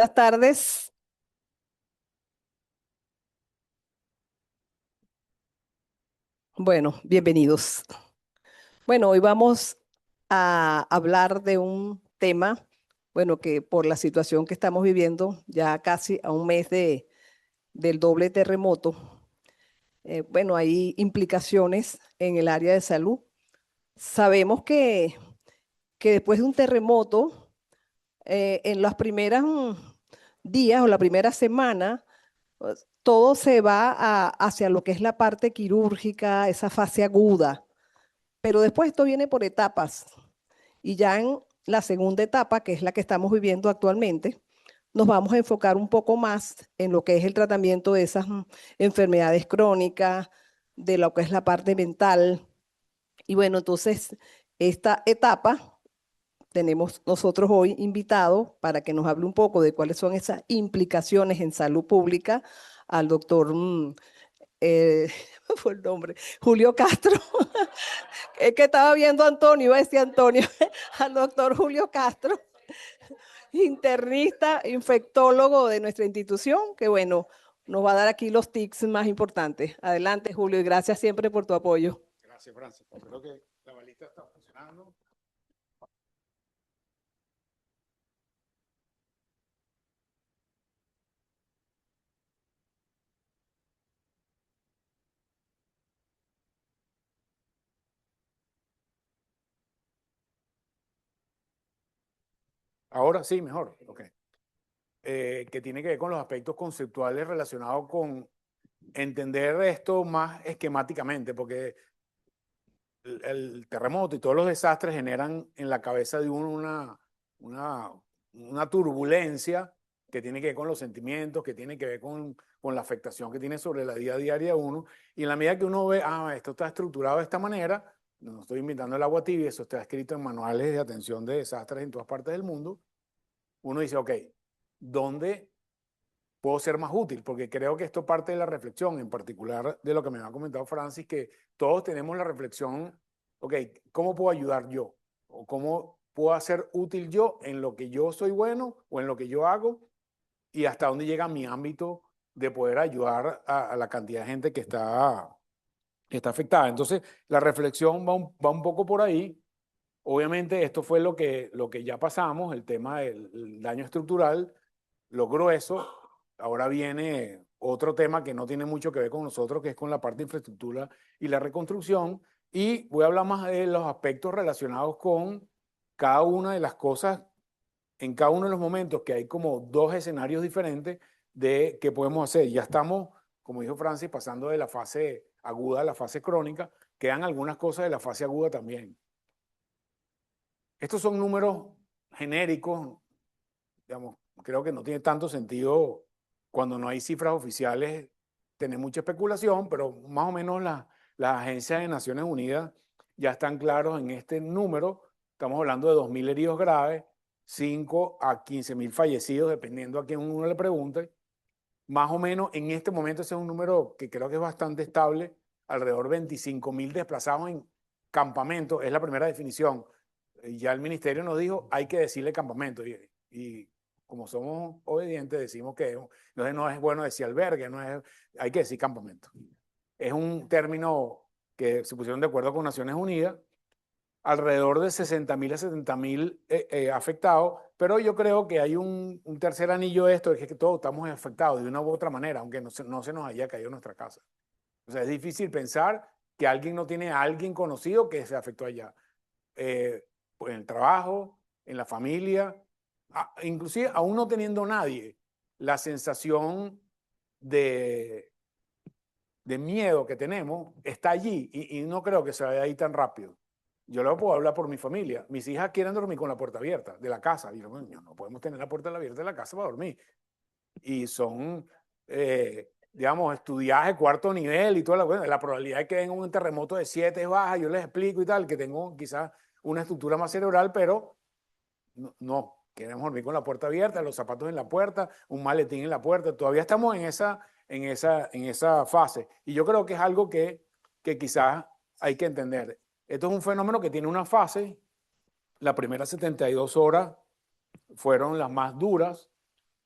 Buenas tardes. Bueno, bienvenidos. Bueno, hoy vamos a hablar de un tema, bueno, que por la situación que estamos viviendo, ya casi a un mes del doble terremoto, bueno, hay implicaciones en el área de salud. Sabemos que después de un terremoto, en las primeras días o la primera semana, pues, todo se va hacia lo que es la parte quirúrgica, esa fase aguda. Pero después esto viene por etapas y ya en la segunda etapa, que es la que estamos viviendo actualmente, nos vamos a enfocar un poco más en lo que es el tratamiento de esas enfermedades crónicas, de lo que es la parte mental. Y bueno, entonces esta etapa tenemos nosotros hoy invitado para que nos hable un poco de cuáles son esas implicaciones en salud pública al doctor, eh, fue el nombre, Julio Castro. Es que estaba viendo a Antonio, iba a decir Antonio, al doctor Julio Castro, internista, infectólogo de nuestra institución, que bueno, nos va a dar aquí los tips más importantes. Adelante, Julio, y gracias siempre por tu apoyo. Gracias, Francis. Creo que la balita está funcionando. Ahora sí, mejor. Ok. Que tiene que ver con los aspectos conceptuales relacionados con entender esto más esquemáticamente, porque el terremoto y todos los desastres generan en la cabeza de uno una, una turbulencia que tiene que ver con los sentimientos, que tiene que ver con la afectación que tiene sobre la vida diaria de uno. Y en la medida que uno ve, esto está estructurado de esta manera, no estoy inventando el agua tibia, eso está escrito en manuales de atención de desastres en todas partes del mundo, uno dice, ok, ¿dónde puedo ser más útil? Porque creo que esto parte de la reflexión, en particular de lo que me ha comentado Francis, que todos tenemos la reflexión, ok, ¿cómo puedo ayudar yo? ¿O cómo puedo ser útil yo en lo que yo soy bueno o en lo que yo hago? Y hasta dónde llega mi ámbito de poder ayudar a la cantidad de gente que está afectada. Entonces, la reflexión va un poco por ahí. Obviamente, esto fue lo que ya pasamos, el tema del daño estructural, lo grueso. Ahora viene otro tema que no tiene mucho que ver con nosotros, que es con la parte de infraestructura y la reconstrucción. Y voy a hablar más de los aspectos relacionados con cada una de las cosas en cada uno de los momentos, que hay como dos escenarios diferentes de qué podemos hacer. Ya estamos, como dijo Francis, pasando de la fase aguda a la fase crónica. Quedan algunas cosas de la fase aguda también. Estos son números genéricos, digamos, creo que no tiene tanto sentido cuando no hay cifras oficiales tener mucha especulación, pero más o menos las agencias de Naciones Unidas ya están claros en este número. Estamos hablando de 2.000 heridos graves, 5 a 15.000 fallecidos, dependiendo a quién uno le pregunte. Más o menos en este momento ese es un número que creo que es bastante estable, alrededor de 25.000 desplazados en campamentos, es la primera definición. Ya el ministerio nos dijo, hay que decirle campamento, y como somos obedientes decimos que no es bueno decir albergue, no es, hay que decir campamento. Es un término que se pusieron de acuerdo con Naciones Unidas, alrededor de 60.000 a 70.000 afectados, pero yo creo que hay un tercer anillo de esto, es que todos estamos afectados de una u otra manera, aunque no se nos haya caído nuestra casa. O sea, es difícil pensar que alguien no tiene a alguien conocido que se afectó allá. Pues en el trabajo, en la familia, inclusive aún no teniendo nadie, la sensación de, de miedo que tenemos está allí y no creo que se vaya ahí tan rápido. Yo lo puedo hablar por mi familia. Mis hijas quieren dormir con la puerta abierta de la casa. Y yo, bueno, no podemos tener la puerta abierta de la casa para dormir. Y son, digamos, estudiajes de cuarto nivel y toda la probabilidad de que venga un terremoto de 7 es baja. Yo les explico y tal, que tengo quizás una estructura más cerebral, pero no, queremos dormir con la puerta abierta, los zapatos en la puerta, un maletín en la puerta. Todavía estamos en esa fase. Y yo creo que es algo que quizás hay que entender. Esto es un fenómeno que tiene una fase. Las primeras 72 horas fueron las más duras.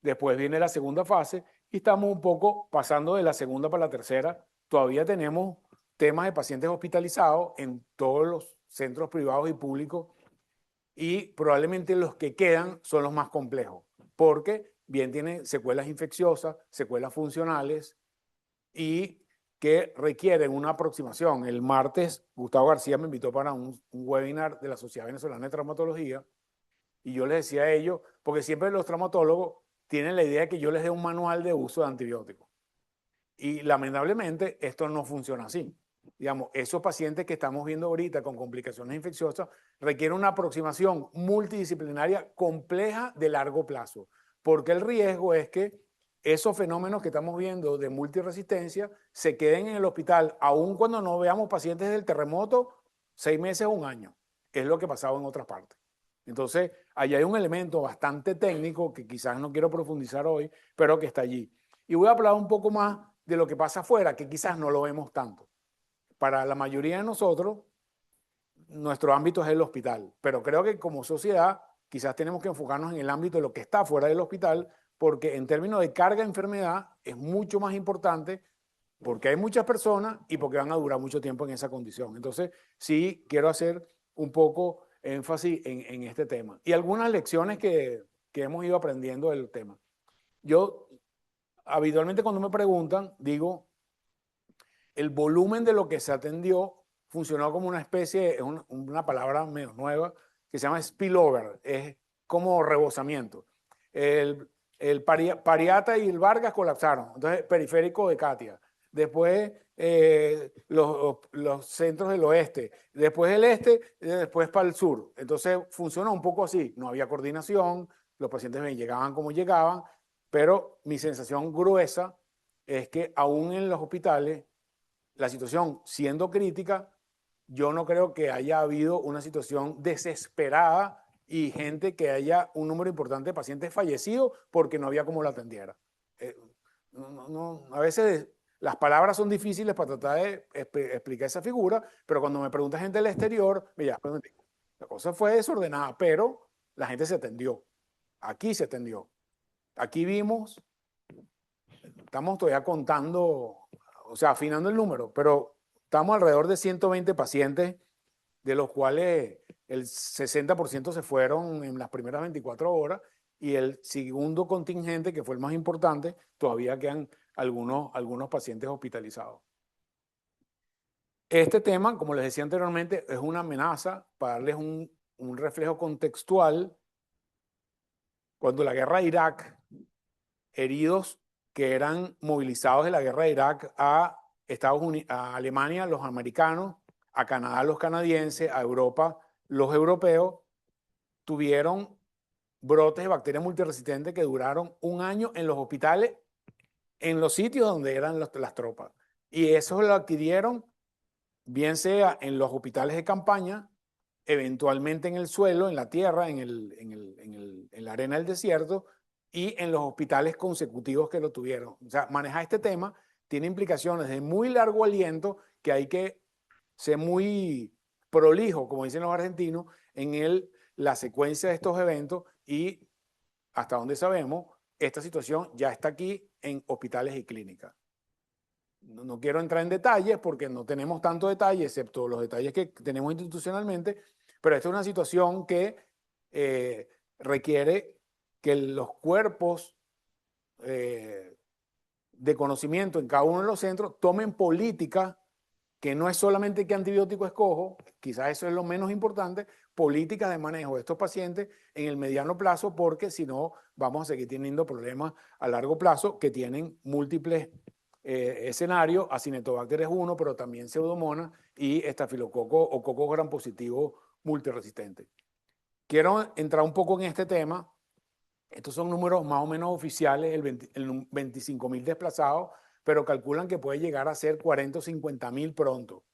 Después viene la segunda fase y estamos un poco pasando de la segunda para la tercera. Todavía tenemos temas de pacientes hospitalizados en todos los centros privados y públicos y probablemente los que quedan son los más complejos, porque bien tienen secuelas infecciosas, secuelas funcionales y que requieren una aproximación. El martes, Gustavo García me invitó para un webinar de la Sociedad Venezolana de Traumatología y yo les decía a ellos, porque siempre los traumatólogos tienen la idea de que yo les dé un manual de uso de antibióticos. Y lamentablemente esto no funciona así. Digamos, esos pacientes que estamos viendo ahorita con complicaciones infecciosas requieren una aproximación multidisciplinaria compleja de largo plazo, porque el riesgo es que esos fenómenos que estamos viendo de multiresistencia se queden en el hospital, aun cuando no veamos pacientes del terremoto, 6 meses o un año. Es lo que pasaba en otras partes. Entonces, ahí hay un elemento bastante técnico que quizás no quiero profundizar hoy, pero que está allí. Y voy a hablar un poco más de lo que pasa afuera, que quizás no lo vemos tanto. Para la mayoría de nosotros, nuestro ámbito es el hospital, pero creo que como sociedad quizás tenemos que enfocarnos en el ámbito de lo que está fuera del hospital, porque en términos de carga de enfermedad es mucho más importante porque hay muchas personas y porque van a durar mucho tiempo en esa condición. Entonces, sí quiero hacer un poco énfasis en este tema y algunas lecciones que hemos ido aprendiendo del tema. Yo habitualmente cuando me preguntan, digo, el volumen de lo que se atendió funcionó como una especie, es una palabra medio nueva, que se llama spillover, es como rebosamiento. El Pariata y el Vargas colapsaron, entonces periférico de Katia. Después los centros del oeste, después el este, después para el sur. Entonces funcionó un poco así, no había coordinación, los pacientes me llegaban como llegaban, pero mi sensación gruesa es que aún en los hospitales, la situación siendo crítica, yo no creo que haya habido una situación desesperada y gente que haya un número importante de pacientes fallecidos porque no había cómo lo atendiera. A veces las palabras son difíciles para tratar de explicar esa figura, pero cuando me pregunta gente del exterior, mira, la cosa fue desordenada, pero la gente se atendió. Aquí se atendió. Aquí vimos, estamos todavía contando, o sea, afinando el número, pero estamos alrededor de 120 pacientes, de los cuales el 60% se fueron en las primeras 24 horas y el segundo contingente, que fue el más importante, todavía quedan algunos pacientes hospitalizados. Este tema, como les decía anteriormente, es una amenaza para darles un reflejo contextual. Cuando la guerra de Irak, heridos que eran movilizados de la guerra de Irak a Estados Unidos, a Alemania, los americanos, a Canadá, los canadienses, a Europa, los europeos, tuvieron brotes de bacterias multiresistentes que duraron un año en los hospitales, en los sitios donde eran las tropas. Y eso lo adquirieron, bien sea en los hospitales de campaña, eventualmente en el suelo, en la tierra, en la arena del desierto, y en los hospitales consecutivos que lo tuvieron. O sea, manejar este tema tiene implicaciones de muy largo aliento que hay que ser muy prolijo, como dicen los argentinos, en la secuencia de estos eventos y hasta donde sabemos, esta situación ya está aquí en hospitales y clínicas. No quiero entrar en detalles porque no tenemos tanto detalle, excepto los detalles que tenemos institucionalmente, pero esta es una situación que requiere que los cuerpos de conocimiento en cada uno de los centros tomen políticas que no es solamente qué antibiótico escojo, quizás eso es lo menos importante, políticas de manejo de estos pacientes en el mediano plazo, porque si no vamos a seguir teniendo problemas a largo plazo que tienen múltiples escenarios. Acinetobacter es uno, pero también Pseudomonas y estafilococo o coco gram positivo multiresistente. Quiero entrar un poco en este tema. Estos son números más o menos oficiales, el 25.000 desplazados, pero calculan que puede llegar a ser 40 o 50.000 pronto.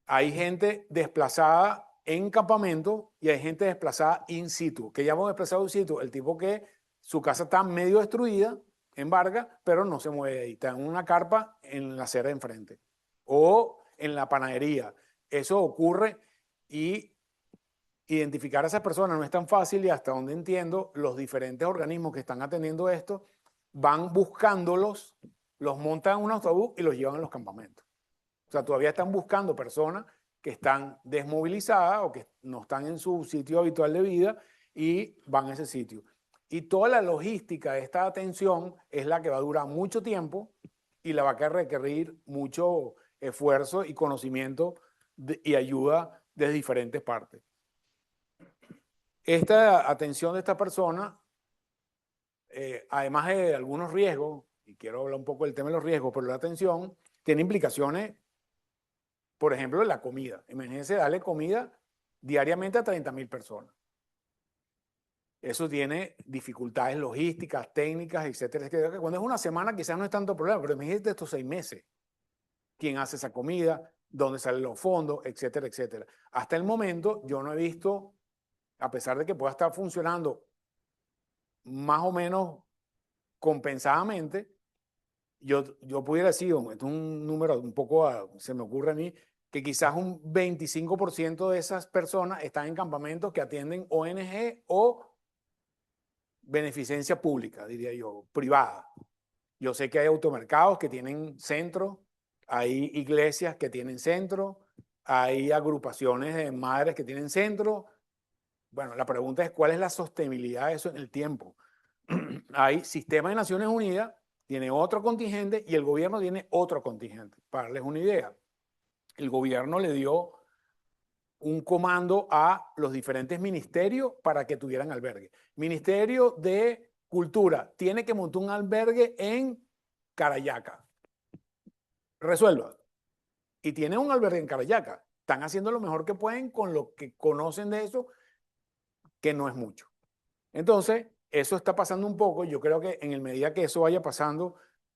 Hay gente desplazada en campamento y hay gente desplazada in situ. ¿Qué llamo desplazado in situ? El tipo que su casa está medio destruida, en Vargas, pero no se mueve ahí. Está en una carpa en la acera de enfrente o en la panadería. Eso ocurre y identificar a esas personas no es tan fácil y hasta donde entiendo, los diferentes organismos que están atendiendo esto van buscándolos, los montan en un autobús y los llevan a los campamentos. O sea, todavía están buscando personas que están desmovilizadas o que no están en su sitio habitual de vida y van a ese sitio. Y toda la logística de esta atención es la que va a durar mucho tiempo y la va a requerir mucho esfuerzo y conocimiento y ayuda de diferentes partes. Esta atención de esta persona, además de algunos riesgos, y quiero hablar un poco del tema de los riesgos, pero la atención tiene implicaciones, por ejemplo, en la comida. Imagínense darle comida diariamente a 30.000 personas. Eso tiene dificultades logísticas, técnicas, etcétera, etcétera. Cuando es una semana quizás no es tanto problema, pero imagínate estos 6 meses. ¿Quién hace esa comida? ¿Dónde salen los fondos? Etcétera, etcétera. Hasta el momento yo no he visto, a pesar de que pueda estar funcionando más o menos compensadamente, yo pudiera decir, esto es un número un poco, se me ocurre a mí, que quizás un 25% de esas personas están en campamentos que atienden ONG o beneficencia pública, diría yo, privada. Yo sé que hay automercados que tienen centros, hay iglesias que tienen centros, hay agrupaciones de madres que tienen centros. Bueno, la pregunta es cuál es la sostenibilidad de eso en el tiempo. Hay Sistema de Naciones Unidas, tiene otro contingente y el gobierno tiene otro contingente. Para darles una idea, el gobierno le dio un comando a los diferentes ministerios para que tuvieran albergue. Ministerio de Cultura tiene que montar un albergue en Carayaca. Resuelva. Y tiene un albergue en Carayaca. Están haciendo lo mejor que pueden con lo que conocen de eso, que no es mucho. Entonces, eso está pasando un poco. Yo creo que en el medida que eso vaya pasando,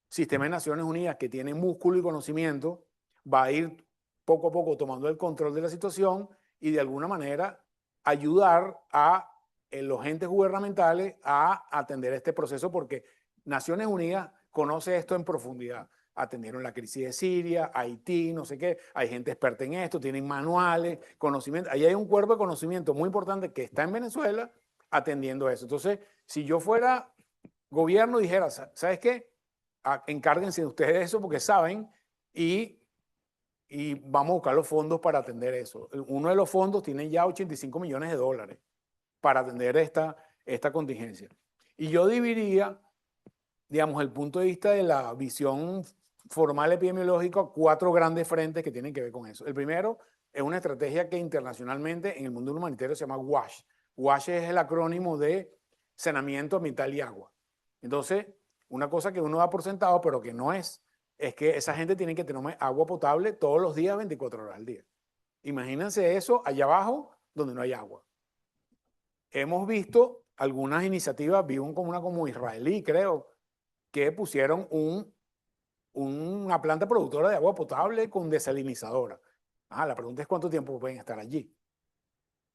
Sistema de Naciones Unidas, que tiene músculo y conocimiento, va a ir poco a poco tomando el control de la situación y de alguna manera ayudar a los entes gubernamentales a atender este proceso, porque Naciones Unidas conoce esto en profundidad. Atendieron la crisis de Siria, Haití, no sé qué, hay gente experta en esto, tienen manuales, conocimiento. Ahí hay un cuerpo de conocimiento muy importante que está en Venezuela atendiendo eso. Entonces, si yo fuera gobierno, dijera, ¿sabes qué? Encárguense ustedes de eso porque saben y vamos a buscar los fondos para atender eso. Uno de los fondos tiene ya 85 millones de dólares para atender esta contingencia. Y yo dividiría, digamos, el punto de vista de la visión formal epidemiológica, 4 grandes frentes que tienen que ver con eso. El primero es una estrategia que internacionalmente en el mundo humanitario se llama WASH. WASH es el acrónimo de saneamiento ambiental y agua. Entonces, una cosa que uno da por sentado, pero que no es que esa gente tiene que tener agua potable todos los días, 24 horas al día. Imagínense eso allá abajo, donde no hay agua. Hemos visto algunas iniciativas, vi una como israelí, creo, que pusieron una planta productora de agua potable con desalinizadora. La pregunta es cuánto tiempo pueden estar allí.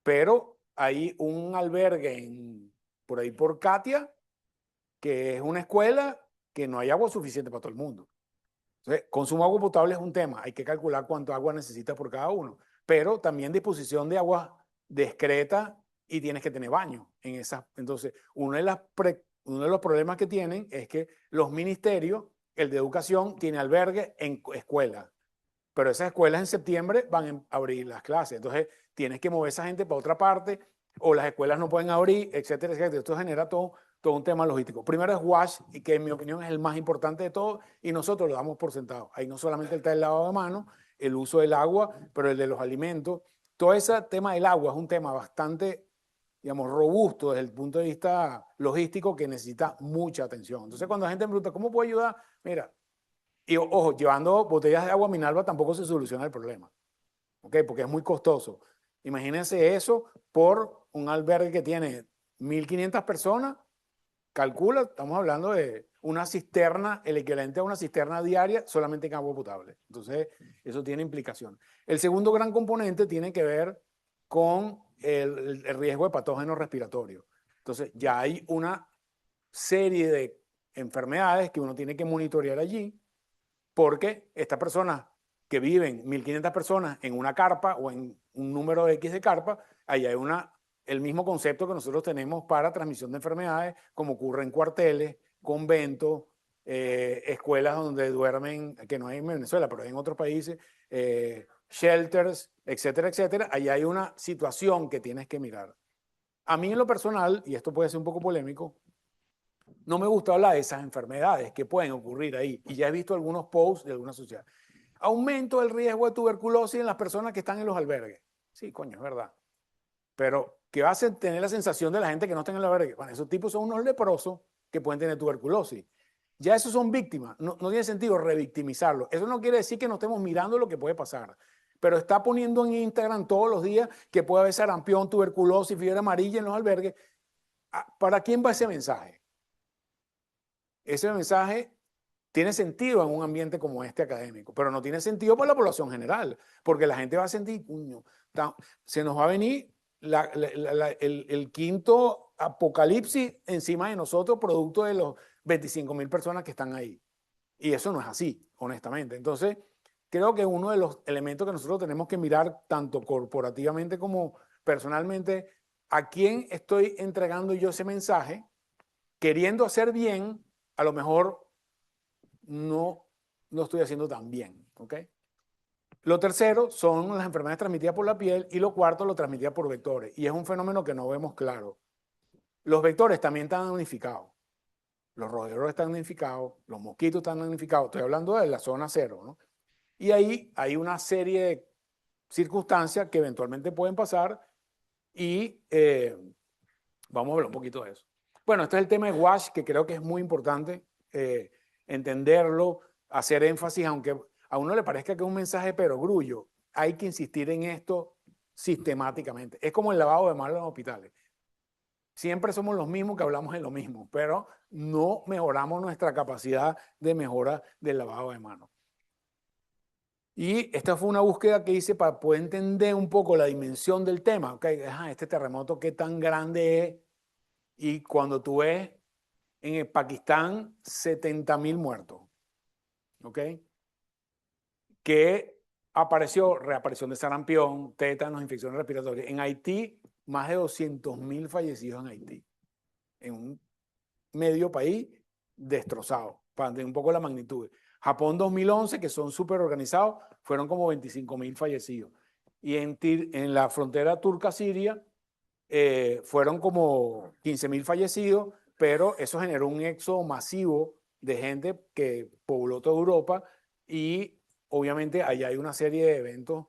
Pero hay un albergue por ahí por Katia, que es una escuela que no hay agua suficiente para todo el mundo. Entonces, consumo de agua potable es un tema. Hay que calcular cuánto agua necesita por cada uno. Pero también disposición de agua discreta y tienes que tener baño en esas. Entonces, uno de los problemas que tienen es que los ministerios, el de educación, tiene albergue en escuelas. Pero esas escuelas en septiembre van a abrir las clases. Entonces, tienes que mover esa gente para otra parte o las escuelas no pueden abrir, etcétera, etcétera. Esto genera todo un tema logístico. Primero es WASH, y que en mi opinión es el más importante de todo, y nosotros lo damos por sentado. Ahí no solamente está el lavado de manos, el uso del agua, pero el de los alimentos. Todo ese tema del agua es un tema bastante, digamos, robusto desde el punto de vista logístico que necesita mucha atención. Entonces, cuando la gente me pregunta, ¿cómo puedo ayudar? Mira, y ojo, llevando botellas de agua Minalba tampoco se soluciona el problema, ¿ok? Porque es muy costoso. Imagínense eso por un albergue que tiene 1.500 personas. Calcula, estamos hablando de una cisterna, el equivalente a una cisterna diaria solamente en agua potable. Entonces, eso tiene implicación. El segundo gran componente tiene que ver con el riesgo de patógenos respiratorios. Entonces, ya hay una serie de enfermedades que uno tiene que monitorear allí, porque estas personas que viven, 1.500 personas en una carpa o en un número X de carpa, ahí hay el mismo concepto que nosotros tenemos para transmisión de enfermedades, como ocurre en cuarteles, conventos, escuelas donde duermen, que no hay en Venezuela, pero hay en otros países, shelters, etcétera, etcétera. Ahí hay una situación que tienes que mirar. A mí en lo personal, y esto puede ser un poco polémico, no me gusta hablar de esas enfermedades que pueden ocurrir ahí. Y ya he visto algunos posts de alguna sociedad. Aumento el riesgo de tuberculosis en las personas que están en los albergues. Sí, coño, es verdad. Pero que vas a tener la sensación de la gente que no está en el albergue. Bueno, esos tipos son unos leprosos que pueden tener tuberculosis. Ya esos son víctimas. No tiene sentido revictimizarlos. Eso no quiere decir que no estemos mirando lo que puede pasar. Pero está poniendo en Instagram todos los días que puede haber sarampión, tuberculosis, fiebre amarilla en los albergues. ¿Para quién va ese mensaje? Ese mensaje tiene sentido en un ambiente como este académico, pero no tiene sentido para la población general, porque la gente va a sentir, puño, se nos va a venir el quinto apocalipsis encima de nosotros, producto de los 25.000 personas que están ahí. Y eso no es así, honestamente. Entonces, creo que uno de los elementos que nosotros tenemos que mirar, tanto corporativamente como personalmente, a quién estoy entregando yo ese mensaje, queriendo hacer bien, a lo mejor no lo estoy haciendo tan bien, ¿ok? Lo tercero son las enfermedades transmitidas por la piel y lo cuarto lo transmitidas por vectores. Y es un fenómeno que no vemos claro. Los vectores también están damnificados. Los roedores están damnificados, los mosquitos están damnificados. Estoy hablando de la zona cero, ¿no? Y ahí hay una serie de circunstancias que eventualmente pueden pasar y vamos a ver un poquito de eso. Bueno, este es el tema de WASH, que creo que es muy importante entenderlo, hacer énfasis, aunque a uno le parezca que es un mensaje perogrullo, hay que insistir en esto sistemáticamente. Es como el lavado de manos en los hospitales. Siempre somos los mismos que hablamos de lo mismo, pero no mejoramos nuestra capacidad de mejora del lavado de manos. Y esta fue una búsqueda que hice para poder entender un poco la dimensión del tema. Okay, este terremoto, ¿qué tan grande es? Y cuando tú ves en el Pakistán 70.000 muertos, ¿ok? Que reaparición de sarampión, tétanos, infecciones respiratorias. En Haití, más de 200.000 fallecidos en Haití, en un medio país destrozado, para entender un poco la magnitud. Japón 2011, que son súper organizados, fueron como 25.000 fallecidos. Y en la frontera turca-siria fueron como 15.000 fallecidos, pero eso generó un éxodo masivo de gente que pobló toda Europa y obviamente ahí hay una serie de eventos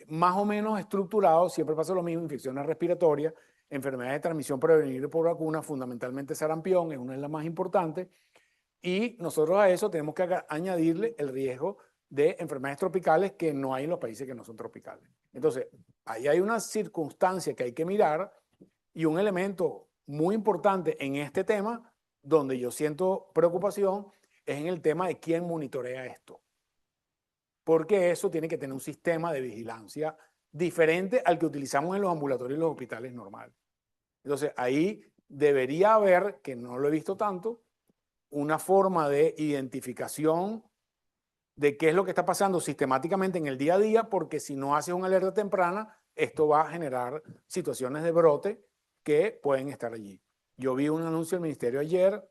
más o menos estructurados, siempre pasa lo mismo, infecciones respiratorias, enfermedades de transmisión prevenible por vacuna, fundamentalmente sarampión, es una de las más importantes, y nosotros a eso tenemos que añadirle el riesgo de enfermedades tropicales que no hay en los países que no son tropicales. Entonces, ahí hay una circunstancia que hay que mirar y un elemento muy importante en este tema, donde yo siento preocupación, es en el tema de quién monitorea esto. Porque eso tiene que tener un sistema de vigilancia diferente al que utilizamos en los ambulatorios y los hospitales normales. Entonces, ahí debería haber, que no lo he visto tanto, una forma de identificación de qué es lo que está pasando sistemáticamente en el día a día, porque si no haces una alerta temprana, esto va a generar situaciones de brote que pueden estar allí. Yo vi un anuncio del ministerio ayer,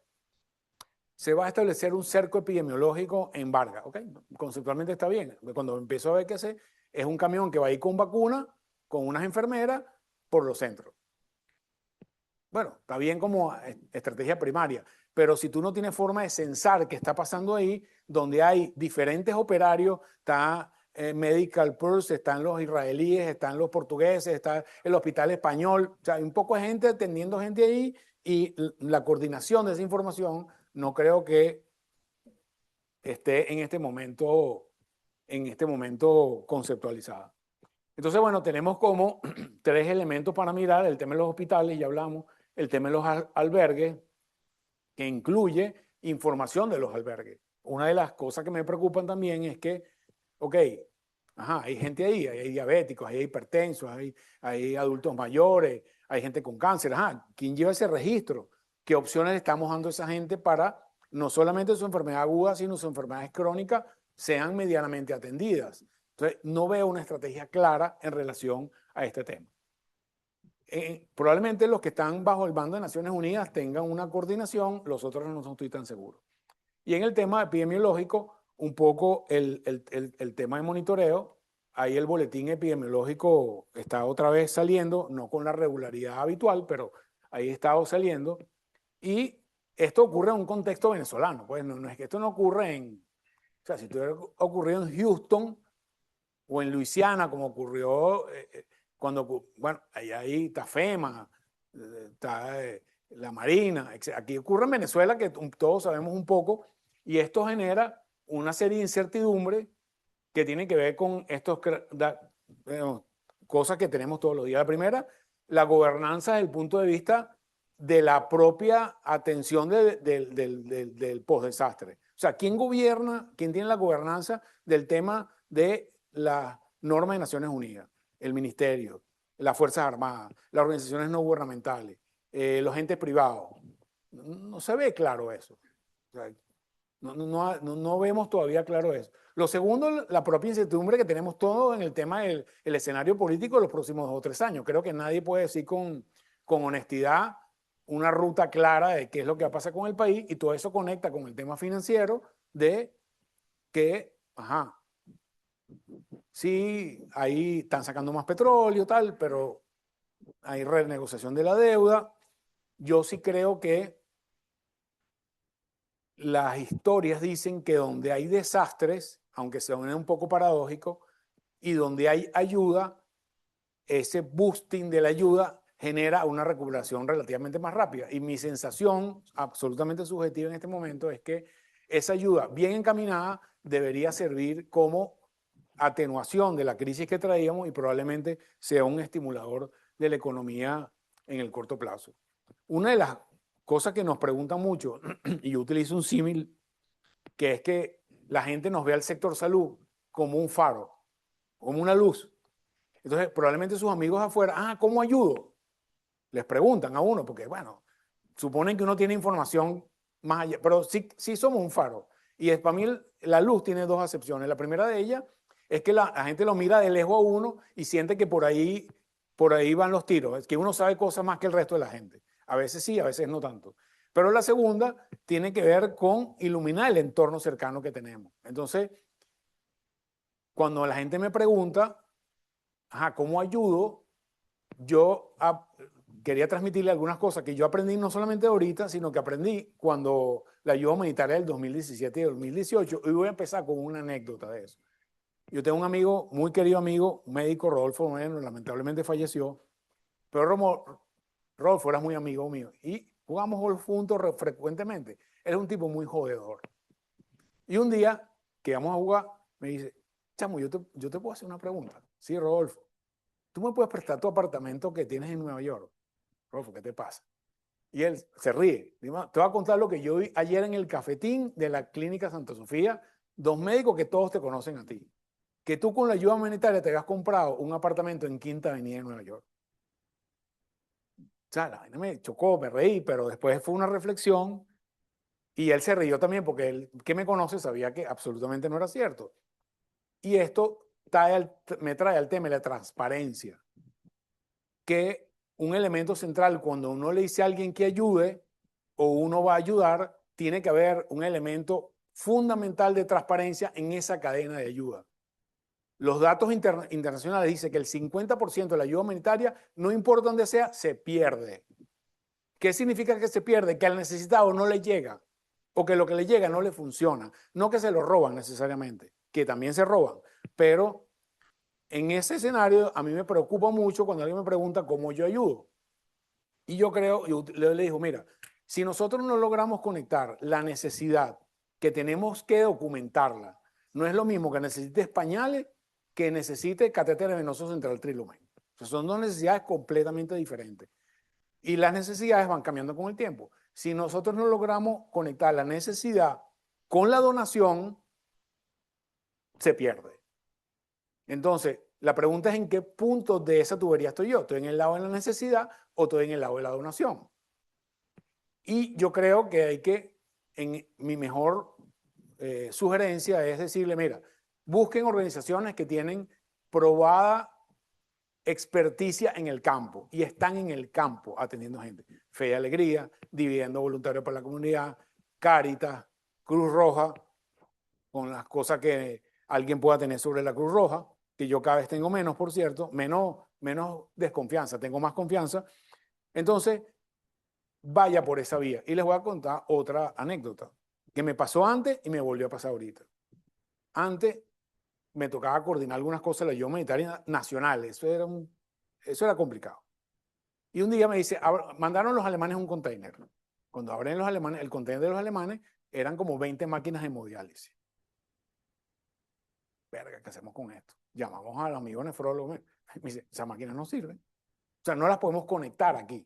se va a establecer un cerco epidemiológico en Vargas, ¿ok? Conceptualmente está bien. Cuando empiezo a ver que es un camión que va a ir con vacuna, con unas enfermeras, por los centros. Bueno, está bien como estrategia primaria, pero si tú no tienes forma de censar qué está pasando ahí, donde hay diferentes operarios, está Medical Pulse, están los israelíes, están los portugueses, está el hospital español, o sea, hay un poco de gente atendiendo gente ahí y la coordinación de esa información no creo que esté en este momento conceptualizada. Entonces, bueno, tenemos como tres elementos para mirar: el tema de los hospitales, ya hablamos, el tema de los albergues, que incluye información de los albergues. Una de las cosas que me preocupan también es que, ok, hay gente ahí, hay diabéticos, hay hipertensos, hay adultos mayores, hay gente con cáncer. ¿Quién lleva ese registro? ¿Qué opciones le estamos dando a esa gente para no solamente su enfermedad aguda, sino sus enfermedades crónicas sean medianamente atendidas? Entonces, no veo una estrategia clara en relación a este tema. Probablemente los que están bajo el mando de Naciones Unidas tengan una coordinación, los otros no estoy tan seguro. Y en el tema epidemiológico, un poco el tema de monitoreo, ahí el boletín epidemiológico está otra vez saliendo, no con la regularidad habitual, pero ahí está saliendo. Y esto ocurre en un contexto venezolano, pues no es que esto no ocurre o sea, si esto hubiera ocurrido en Houston o en Luisiana, como ocurrió cuando, bueno, ahí está FEMA, está la Marina, aquí ocurre en Venezuela que todos sabemos un poco, y esto genera una serie de incertidumbres que tienen que ver con estas cosas que tenemos todos los días. La primera, la gobernanza desde el punto de vista de la propia atención del postdesastre. O sea, ¿quién gobierna, quién tiene la gobernanza del tema de la norma de Naciones Unidas? El Ministerio, las Fuerzas Armadas, las organizaciones no gubernamentales, los entes privados. No se ve claro eso. O sea, no vemos todavía claro eso. Lo segundo, la propia incertidumbre que tenemos todos en el tema del escenario político de los próximos 2 o 3 años. Creo que nadie puede decir con honestidad una ruta clara de qué es lo que va a pasar con el país, y todo eso conecta con el tema financiero de que, sí, ahí están sacando más petróleo, tal, pero hay renegociación de la deuda. Yo sí creo que las historias dicen que donde hay desastres, aunque sea un poco paradójico, y donde hay ayuda, ese boosting de la ayuda genera una recuperación relativamente más rápida. Y mi sensación, absolutamente subjetiva en este momento, es que esa ayuda bien encaminada debería servir como atenuación de la crisis que traíamos y probablemente sea un estimulador de la economía en el corto plazo. Una de las cosas que nos preguntan mucho, y yo utilizo un símil, que es que la gente nos ve al sector salud como un faro, como una luz. Entonces, probablemente sus amigos afuera, ¿cómo ayudo? Les preguntan a uno, porque, bueno, suponen que uno tiene información más allá, pero sí somos un faro. Y para mí la luz tiene 2 acepciones. La primera de ellas es que la gente lo mira de lejos a uno y siente que por ahí van los tiros, es que uno sabe cosas más que el resto de la gente. A veces sí, a veces no tanto. Pero la segunda tiene que ver con iluminar el entorno cercano que tenemos. Entonces, cuando la gente me pregunta, ¿cómo ayudo? Yo quería transmitirle algunas cosas que yo aprendí no solamente ahorita, sino que aprendí cuando la ayuda humanitaria del 2017 y 2018. Y voy a empezar con una anécdota de eso. Yo tengo un amigo, muy querido amigo, un médico, Rodolfo Moreno, lamentablemente falleció, pero Rodolfo era muy amigo mío y jugamos golf juntos frecuentemente. Él es un tipo muy jodedor. Y un día que vamos a jugar, me dice, chamo, yo te puedo hacer una pregunta. Sí, Rodolfo, ¿tú me puedes prestar tu apartamento que tienes en Nueva York? Rodolfo, ¿qué te pasa? Y él se ríe. Te voy a contar lo que yo vi ayer en el cafetín de la Clínica Santa Sofía, 2 médicos que todos te conocen a ti. Que tú con la ayuda humanitaria te habías comprado un apartamento en Quinta Avenida de Nueva York. O sea, la vaina me chocó, me reí, pero después fue una reflexión y él se rió también porque él, que me conoce, sabía que absolutamente no era cierto. Y esto me trae al tema de la transparencia, que un elemento central cuando uno le dice a alguien que ayude o uno va a ayudar, tiene que haber un elemento fundamental de transparencia en esa cadena de ayuda. Los datos internacionales dicen que el 50% de la ayuda humanitaria, no importa dónde sea, se pierde. ¿Qué significa que se pierde? Que al necesitado no le llega, o que lo que le llega no le funciona. No que se lo roban necesariamente, que también se roban, pero en ese escenario a mí me preocupa mucho cuando alguien me pregunta cómo yo ayudo. Y yo le digo, mira, si nosotros no logramos conectar la necesidad, que tenemos que documentarla, no es lo mismo que necesite pañales que necesite catéter venoso central trilumeno. O sea, son 2 necesidades completamente diferentes. Y las necesidades van cambiando con el tiempo. Si nosotros no logramos conectar la necesidad con la donación, se pierde. Entonces, la pregunta es en qué punto de esa tubería estoy yo. ¿Estoy en el lado de la necesidad o estoy en el lado de la donación? Y yo creo que en mi mejor sugerencia es decirle, mira, busquen organizaciones que tienen probada experticia en el campo y están en el campo atendiendo gente. Fe y Alegría, Dividendo Voluntario para la Comunidad, Cáritas, Cruz Roja, con las cosas que alguien pueda tener sobre la Cruz Roja, que yo cada vez tengo menos, por cierto, menos desconfianza, tengo más confianza. Entonces, vaya por esa vía. Y les voy a contar otra anécdota que me pasó antes y me volvió a pasar ahorita. Antes me tocaba coordinar algunas cosas de la ayuda humanitaria nacional. Eso era complicado. Y un día me dice, mandaron los alemanes un container. Cuando abren los alemanes, el container de los alemanes eran como 20 máquinas de hemodiálisis. Verga, ¿qué hacemos con esto? Llamamos al amigo nefrólogo. Me dice, esas máquinas no sirven. O sea, no las podemos conectar aquí.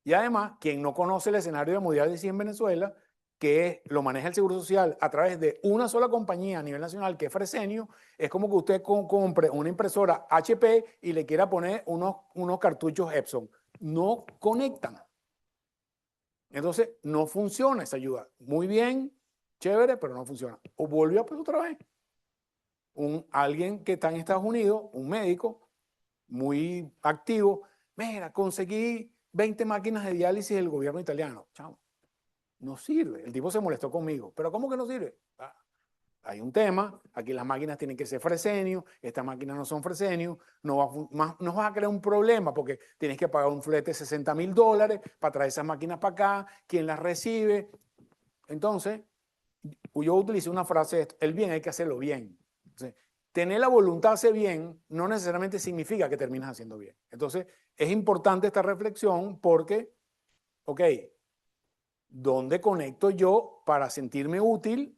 Y además, quien no conoce el escenario de hemodiálisis en Venezuela, que lo maneja el Seguro Social a través de una sola compañía a nivel nacional, que es Fresenio, es como que usted compre una impresora HP y le quiera poner unos cartuchos Epson. No conectan. Entonces, no funciona esa ayuda. Muy bien, chévere, pero no funciona. O volvió pues otra vez. Alguien que está en Estados Unidos, un médico muy activo, mira, conseguí 20 máquinas de diálisis del gobierno italiano. Chao. No sirve. El tipo se molestó conmigo. ¿Pero cómo que no sirve? Hay un tema, aquí las máquinas tienen que ser Fresenio, estas máquinas no son Fresenio, nos vas a crear un problema porque tienes que pagar un flete de $60,000 para traer esas máquinas para acá, ¿quién las recibe? Entonces, yo utilizo una frase, el bien hay que hacerlo bien. Entonces, tener la voluntad de hacer bien no necesariamente significa que terminas haciendo bien. Entonces, es importante esta reflexión porque, ok, ¿dónde conecto yo para sentirme útil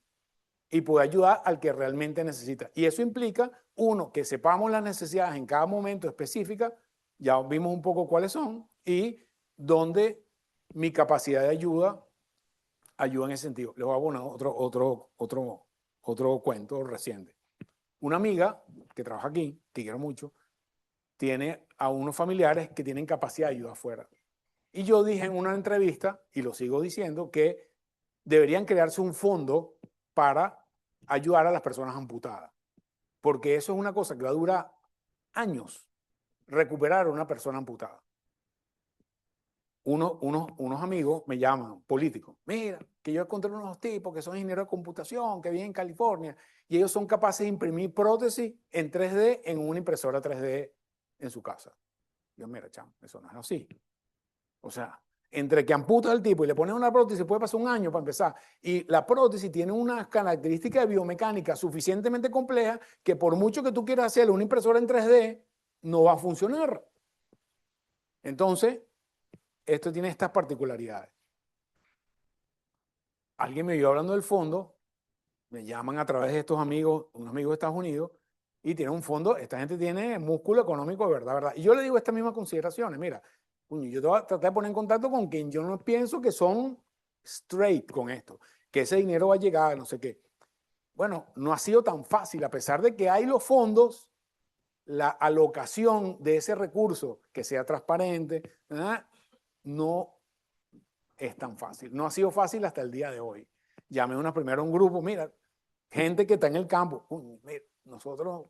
y poder ayudar al que realmente necesita? Y eso implica, uno, que sepamos las necesidades en cada momento específica, ya vimos un poco cuáles son, y dónde mi capacidad de ayuda en ese sentido. Les voy a poner otro cuento reciente. Una amiga que trabaja aquí, que quiero mucho, tiene a unos familiares que tienen capacidad de ayuda afuera. Y yo dije en una entrevista, y lo sigo diciendo, que deberían crearse un fondo para ayudar a las personas amputadas. Porque eso es una cosa que va a durar años, recuperar a una persona amputada. Unos amigos me llaman, políticos, mira, que yo encontré unos tipos que son ingenieros de computación, que viven en California, y ellos son capaces de imprimir prótesis en 3D en una impresora 3D en su casa. Yo, mira, chamo, eso no es así. O sea, entre que amputas al tipo y le pones una prótesis, puede pasar un año para empezar. Y la prótesis tiene unas características de biomecánica suficientemente complejas que por mucho que tú quieras hacerle una impresora en 3D, no va a funcionar. Entonces, esto tiene estas particularidades. Alguien me vio hablando del fondo, me llaman a través de estos amigos, unos amigos de Estados Unidos, y tiene un fondo, esta gente tiene músculo económico de verdad, verdad. Y yo le digo estas mismas consideraciones, mira, yo te voy a tratar de poner en contacto con quien yo no pienso que son straight con esto, que ese dinero va a llegar, no sé qué. Bueno, no ha sido tan fácil, a pesar de que hay los fondos, la alocación de ese recurso que sea transparente, ¿verdad? No es tan fácil. No ha sido fácil hasta el día de hoy. Llamé primero a un grupo, mira, gente que está en el campo. Mira, nosotros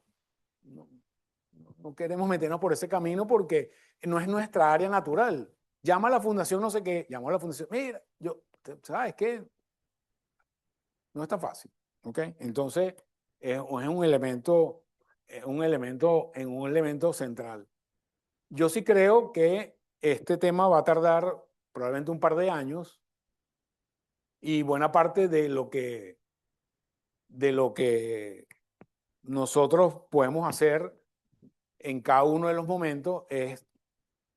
no queremos meternos por ese camino porque no es nuestra área natural. Llama a la fundación, no sé qué, llamó a la fundación, mira, ¿sabes qué? No es tan fácil, ¿ok? Entonces, es un elemento, un elemento central. Yo sí creo que este tema va a tardar probablemente un par de años y buena parte de lo que nosotros podemos hacer en cada uno de los momentos es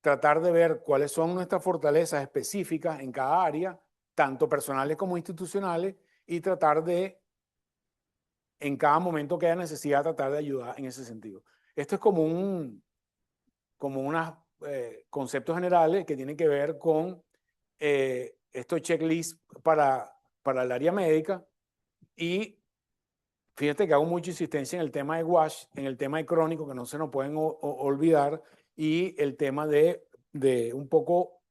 tratar de ver cuáles son nuestras fortalezas específicas en cada área, tanto personales como institucionales, y tratar de, en cada momento que haya necesidad, tratar de ayudar en ese sentido. Esto es como unos conceptos generales que tienen que ver con estos checklists para el área médica. Y fíjate que hago mucha insistencia en el tema de WASH, en el tema de crónico, que no se nos pueden olvidar, y el tema de un poco,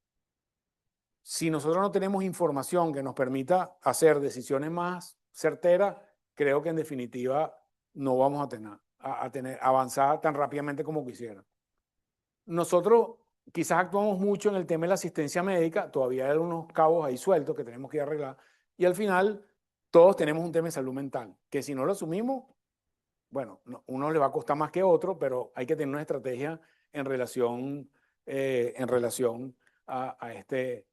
si nosotros no tenemos información que nos permita hacer decisiones más certeras, creo que en definitiva no vamos a tener avanzar tan rápidamente como quisiera. nosotros quizás actuamos mucho en el tema de la asistencia médica, todavía hay unos cabos ahí sueltos que tenemos que arreglar, y al final todos tenemos un tema de salud mental, que si no lo asumimos, bueno, uno le va a costar más que otro, pero hay que tener una estrategia en relación a este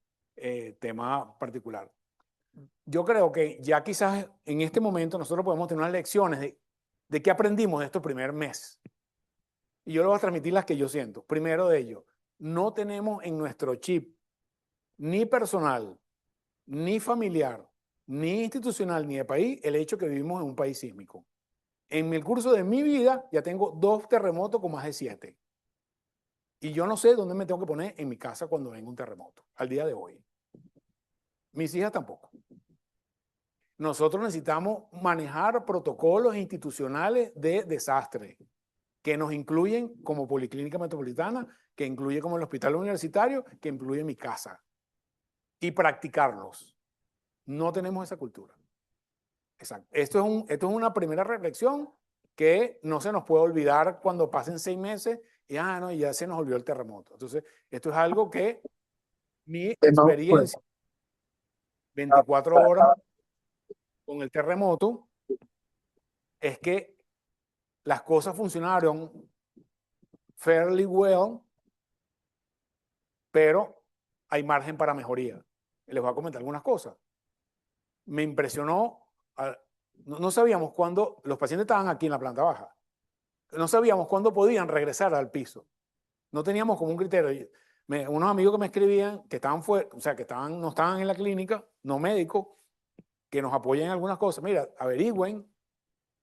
tema particular. Yo creo que ya quizás en este momento nosotros podemos tener unas lecciones de qué aprendimos de este primer mes. Y yo le voy a transmitir las que yo siento. Primero de ello, no tenemos en nuestro chip ni personal, ni familiar, ni institucional, ni de país, el hecho que vivimos en un país sísmico. En el curso de mi vida ya tengo 2 terremotos con más de 7. Y yo no sé dónde me tengo que poner en mi casa cuando venga un terremoto, al día de hoy. Mis hijas tampoco. Nosotros necesitamos manejar protocolos institucionales de desastre que nos incluyen como Policlínica Metropolitana, que incluye como el Hospital Universitario, que incluye mi casa. Y practicarlos. No tenemos esa cultura. Exacto. Esto es una primera reflexión que no se nos puede olvidar cuando pasen 6 meses y no, ya se nos olvidó el terremoto. Entonces, esto es algo que mi experiencia, 24 horas con el terremoto, es que las cosas funcionaron fairly well, pero hay margen para mejoría. Les voy a comentar algunas cosas. Me impresionó, no sabíamos cuándo, los pacientes estaban aquí en la planta baja, no sabíamos cuándo podían regresar al piso. No teníamos como un criterio. Unos amigos que me escribían, que estaban fuera, o sea, que no estaban en la clínica, no médicos, que nos apoyan en algunas cosas. Mira, averigüen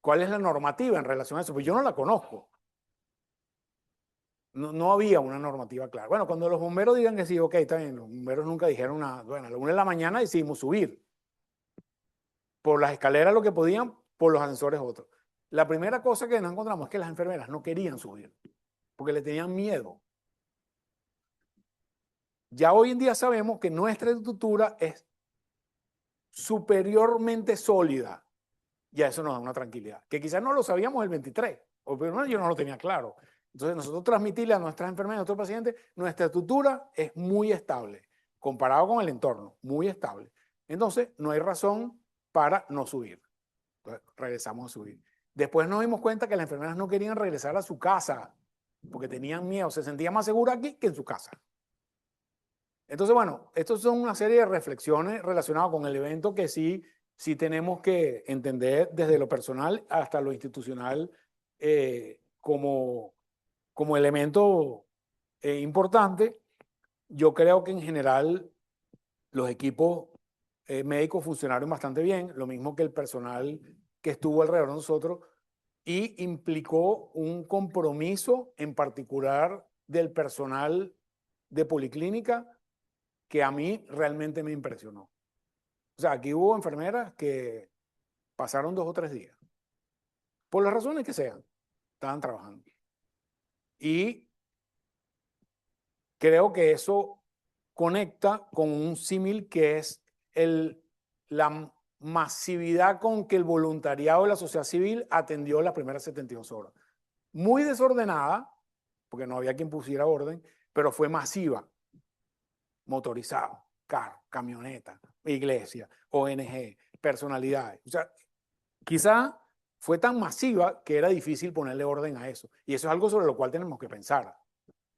cuál es la normativa en relación a eso, pues yo no la conozco. No había una normativa clara. Bueno, cuando los bomberos digan que sí, ok, está bien, los bomberos nunca dijeron nada. Bueno, a la 1 de la mañana decidimos subir. Por las escaleras lo que podían, por los ascensores otros. La primera cosa que nos encontramos es que las enfermeras no querían subir, porque le tenían miedo. Ya hoy en día sabemos que nuestra estructura es superiormente sólida. Ya eso nos da una tranquilidad, que quizás no lo sabíamos el 23, o pero yo no lo tenía claro. Entonces nosotros transmitirle a nuestras enfermeras, a nuestros pacientes, nuestra estructura es muy estable, comparado con el entorno, muy estable. Entonces no hay razón para no subir. Entonces, regresamos a subir. Después nos dimos cuenta que las enfermeras no querían regresar a su casa, porque tenían miedo, se sentían más seguras aquí que en su casa. Entonces, bueno, estos son una serie de reflexiones relacionadas con el evento que sí tenemos que entender desde lo personal hasta lo institucional como elemento importante. Yo creo que en general los equipos médicos funcionaron bastante bien, lo mismo que el personal que estuvo alrededor de nosotros, y implicó un compromiso en particular del personal de Policlínica que a mí realmente me impresionó. O sea, aquí hubo enfermeras que pasaron 2 o 3 días, por las razones que sean, estaban trabajando. Y creo que eso conecta con un símil que es la masividad con que el voluntariado de la sociedad civil atendió las primeras 72 horas. Muy desordenada, porque no había quien pusiera orden, pero fue masiva. Motorizado, carro, camioneta, iglesia, ONG, personalidades. O sea, quizá fue tan masiva que era difícil ponerle orden a eso. Y eso es algo sobre lo cual tenemos que pensar.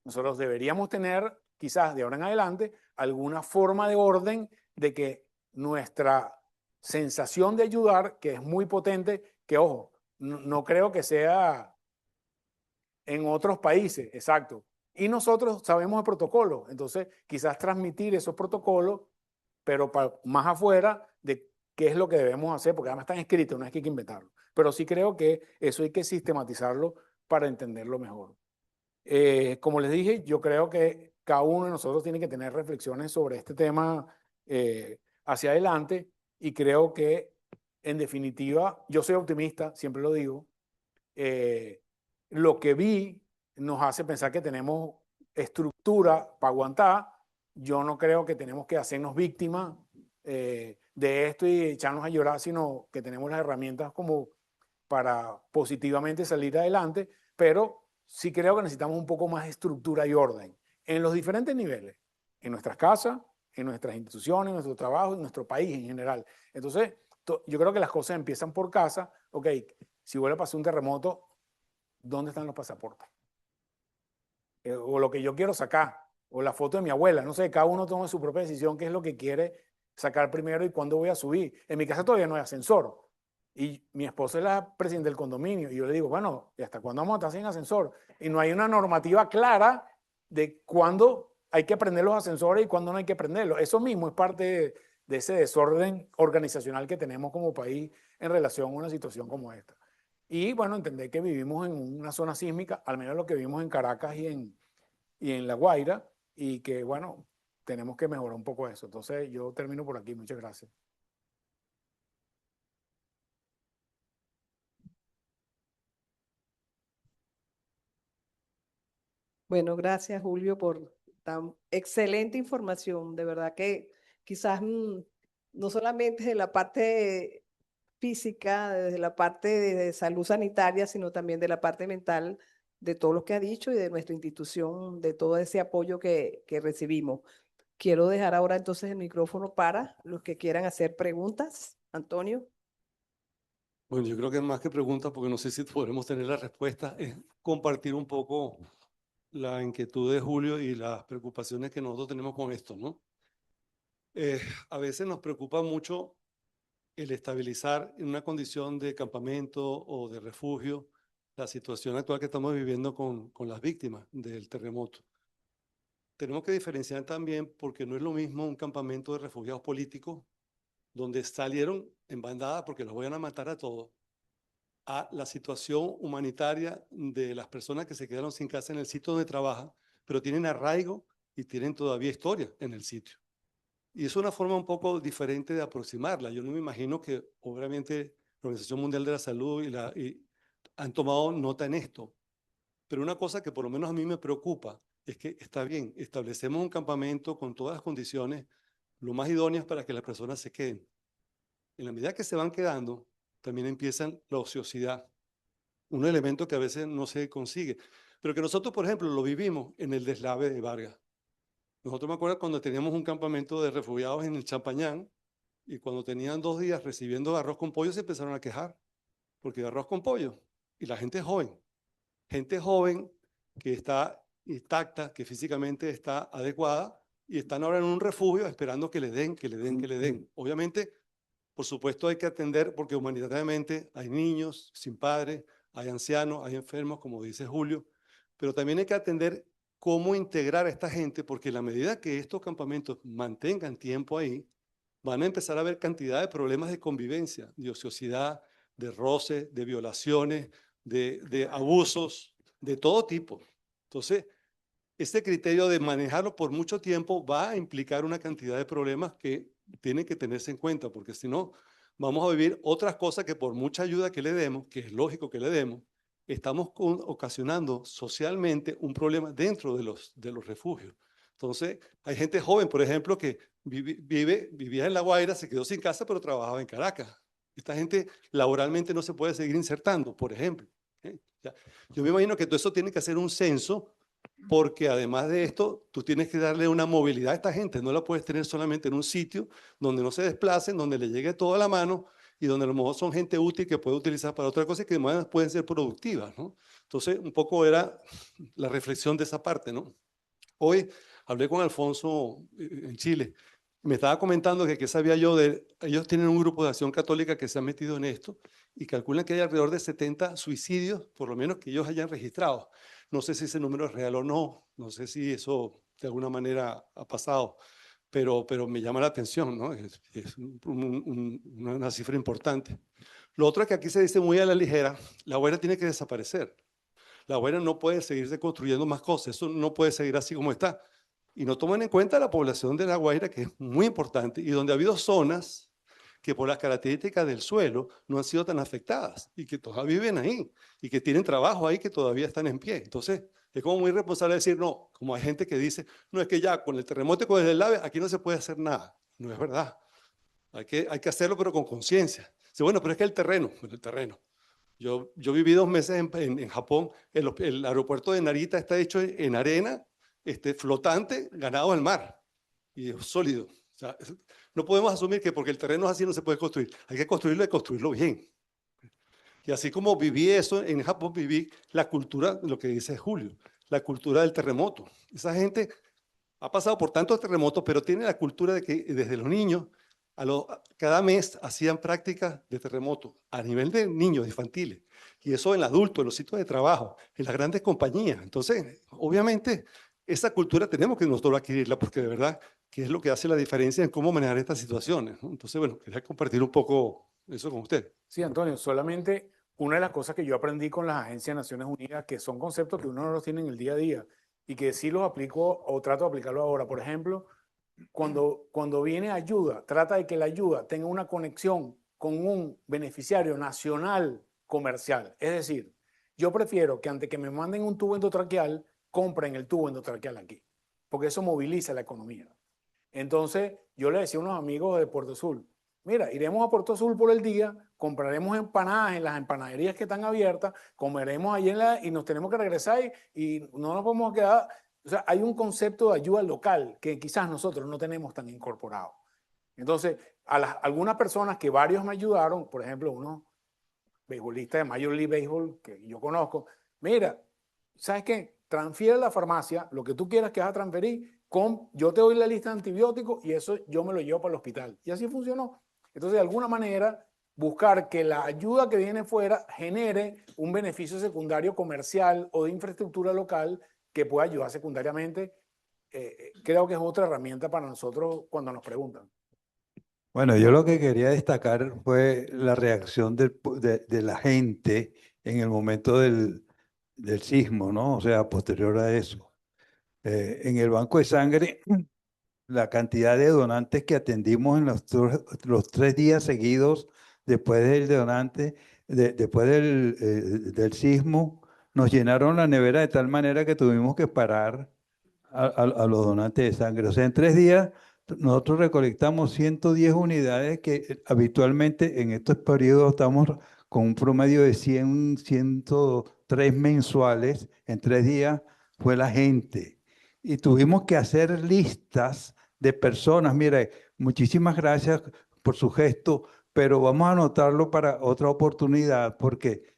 Nosotros deberíamos tener, quizás de ahora en adelante, alguna forma de orden de que nuestra sensación de ayudar, que es muy potente, que ojo, no creo que sea en otros países, exacto. Y nosotros sabemos el protocolo, entonces quizás transmitir esos protocolos, pero más afuera de qué es lo que debemos hacer, porque además están escritos, no es que hay que inventarlo. Pero sí creo que eso hay que sistematizarlo para entenderlo mejor. Como les dije, yo creo que cada uno de nosotros tiene que tener reflexiones sobre este tema hacia adelante y creo que en definitiva, yo soy optimista, siempre lo digo. Lo que vi nos hace pensar que tenemos estructura para aguantar. Yo no creo que tenemos que hacernos víctimas de esto y echarnos a llorar, sino que tenemos las herramientas como para positivamente salir adelante, pero sí creo que necesitamos un poco más de estructura y orden en los diferentes niveles, en nuestras casas, en nuestras instituciones, en nuestro trabajo, en nuestro país en general. Entonces, yo creo que las cosas empiezan por casa. Ok, si vuelve a pasar un terremoto, ¿dónde están los pasaportes? O lo que yo quiero sacar, o la foto de mi abuela, no sé, cada uno toma su propia decisión, qué es lo que quiere sacar primero y cuándo voy a subir. En mi casa todavía no hay ascensor, y mi esposa es la presidenta del condominio, y yo le digo, bueno, ¿y hasta cuándo vamos a estar sin ascensor? Y no hay una normativa clara de cuándo hay que prender los ascensores y cuándo no hay que prenderlos. Eso mismo es parte de ese desorden organizacional que tenemos como país en relación a una situación como esta. Y bueno, entender que vivimos en una zona sísmica, al menos lo que vivimos en Caracas y en La Guaira, y que bueno, tenemos que mejorar un poco eso. Entonces yo termino por aquí. Muchas gracias. Bueno, gracias Julio por tan excelente información. De verdad que quizás no solamente de la parte física, desde la parte de salud sanitaria, sino también de la parte mental, de todo lo que ha dicho y de nuestra institución, de todo ese apoyo que recibimos. Quiero dejar ahora entonces el micrófono para los que quieran hacer preguntas. Antonio. Bueno, yo creo que más que preguntas, porque no sé si podremos tener la respuesta, es compartir un poco la inquietud de Julio y las preocupaciones que nosotros tenemos con esto, ¿no? A veces nos preocupa mucho el estabilizar en una condición de campamento o de refugio la situación actual que estamos viviendo con las víctimas del terremoto. Tenemos que diferenciar también porque no es lo mismo un campamento de refugiados políticos donde salieron en bandada porque los vayan a matar a todos, a la situación humanitaria de las personas que se quedaron sin casa en el sitio donde trabajan, pero tienen arraigo y tienen todavía historia en el sitio. Y es una forma un poco diferente de aproximarla. Yo no me imagino que, obviamente, la Organización Mundial de la Salud y han tomado nota en esto. Pero una cosa que por lo menos a mí me preocupa es que está bien, establecemos un campamento con todas las condiciones lo más idóneas para que las personas se queden. En la medida que se van quedando, también empiezan la ociosidad, un elemento que a veces no se consigue, pero que nosotros, por ejemplo, lo vivimos en el deslave de Vargas. Nosotros me acuerdo cuando teníamos un campamento de refugiados en el Champañán y cuando tenían 2 días recibiendo arroz con pollo se empezaron a quejar, porque arroz con pollo. Y la gente joven que está intacta, que físicamente está adecuada y están ahora en un refugio esperando que le den, que le den, que le den. Obviamente, por supuesto hay que atender porque humanitariamente hay niños sin padres, hay ancianos, hay enfermos, como dice Julio, pero también hay que atender cómo integrar a esta gente, porque en la medida que estos campamentos mantengan tiempo ahí, van a empezar a haber cantidad de problemas de convivencia, de ociosidad, de roce, de violaciones, de abusos, de todo tipo. Entonces, este criterio de manejarlo por mucho tiempo va a implicar una cantidad de problemas que tienen que tenerse en cuenta, porque si no, vamos a vivir otras cosas que por mucha ayuda que le demos, que es lógico que le demos, estamos ocasionando socialmente un problema dentro de los refugios. Entonces, hay gente joven, por ejemplo, que vivía en La Guaira, se quedó sin casa, pero trabajaba en Caracas. Esta gente laboralmente no se puede seguir insertando, por ejemplo. Yo me imagino que todo eso tiene que hacer un censo porque además de esto, tú tienes que darle una movilidad a esta gente, no la puedes tener solamente en un sitio donde no se desplacen, donde le llegue todo a la mano y donde a lo mejor son gente útil que puede utilizar para otra cosa y que además pueden ser productivas, ¿no? Entonces, un poco era la reflexión de esa parte, ¿no? Hoy hablé con Alfonso en Chile, me estaba comentando que qué sabía yo de, ellos tienen un grupo de acción católica que se ha metido en esto y calculan que hay alrededor de 70 suicidios, por lo menos que ellos hayan registrado. No sé si ese número es real o no, no sé si eso de alguna manera ha pasado, pero me llama la atención, ¿no? Es una cifra importante. Lo otro es que aquí se dice muy a la ligera, la Guaira tiene que desaparecer. La Guaira no puede seguirse construyendo más cosas, eso no puede seguir así como está. Y no toman en cuenta la población de La Guaira, que es muy importante, y donde ha habido zonas que por las características del suelo no han sido tan afectadas y que todavía viven ahí y que tienen trabajo ahí que todavía están en pie. Entonces, es como muy responsable decir, no, como hay gente que dice, no, es que ya con el terremoto y con el deslave aquí no se puede hacer nada. No es verdad. Hay que hacerlo, pero con conciencia. Dice, bueno, pero es que el terreno. Yo viví 2 meses en Japón. El aeropuerto de Narita está hecho en arena, flotante, ganado al mar. Y es sólido. O sea, no podemos asumir que porque el terreno es así no se puede construir. Hay que construirlo y construirlo bien. Y así como viví eso en Japón, viví la cultura, lo que dice Julio, la cultura del terremoto. Esa gente ha pasado por tantos terremotos, pero tiene la cultura de que desde los niños, cada mes hacían prácticas de terremoto a nivel de niños infantiles. Y eso en adultos, en los sitios de trabajo, en las grandes compañías. Entonces, obviamente, esa cultura tenemos que nosotros adquirirla, porque de verdad que es lo que hace la diferencia en cómo manejar estas situaciones, ¿no? Entonces, bueno, quería compartir un poco eso con usted. Sí, Antonio, solamente una de las cosas que yo aprendí con las agencias de Naciones Unidas, que son conceptos que uno no los tiene en el día a día y que sí los aplico o trato de aplicarlo ahora. Por ejemplo, cuando viene ayuda, trata de que la ayuda tenga una conexión con un beneficiario nacional comercial. Es decir, yo prefiero que antes que me manden un tubo endotraqueal, compren el tubo endotraqueal aquí, porque eso moviliza la economía. Entonces, yo le decía a unos amigos de Puerto Azul, mira, iremos a Puerto Azul por el día, compraremos empanadas en las empanaderías que están abiertas, comeremos allí y nos tenemos que regresar y no nos podemos quedar. O sea, hay un concepto de ayuda local que quizás nosotros no tenemos tan incorporado. Entonces, algunas personas que varios me ayudaron, por ejemplo, unos beisbolistas de Major League Baseball que yo conozco, mira, ¿sabes qué? Transfiere a la farmacia lo que tú quieras que vas a transferir, yo te doy la lista de antibióticos y eso yo me lo llevo para el hospital. Y así funcionó. Entonces, de alguna manera, buscar que la ayuda que viene fuera genere un beneficio secundario comercial o de infraestructura local que pueda ayudar secundariamente, creo que es otra herramienta para nosotros cuando nos preguntan. Bueno, yo lo que quería destacar fue la reacción de la gente en el momento del sismo, ¿no? O sea, posterior a eso. En el banco de sangre, la cantidad de donantes que atendimos en los 3 días seguidos después del donante, después del sismo, nos llenaron la nevera de tal manera que tuvimos que parar a los donantes de sangre. O sea, en 3 días nosotros recolectamos 110 unidades que habitualmente en estos periodos estamos con un promedio de 103 mensuales. En 3 días fue la gente. Y tuvimos que hacer listas de personas. Mire, muchísimas gracias por su gesto, pero vamos a anotarlo para otra oportunidad porque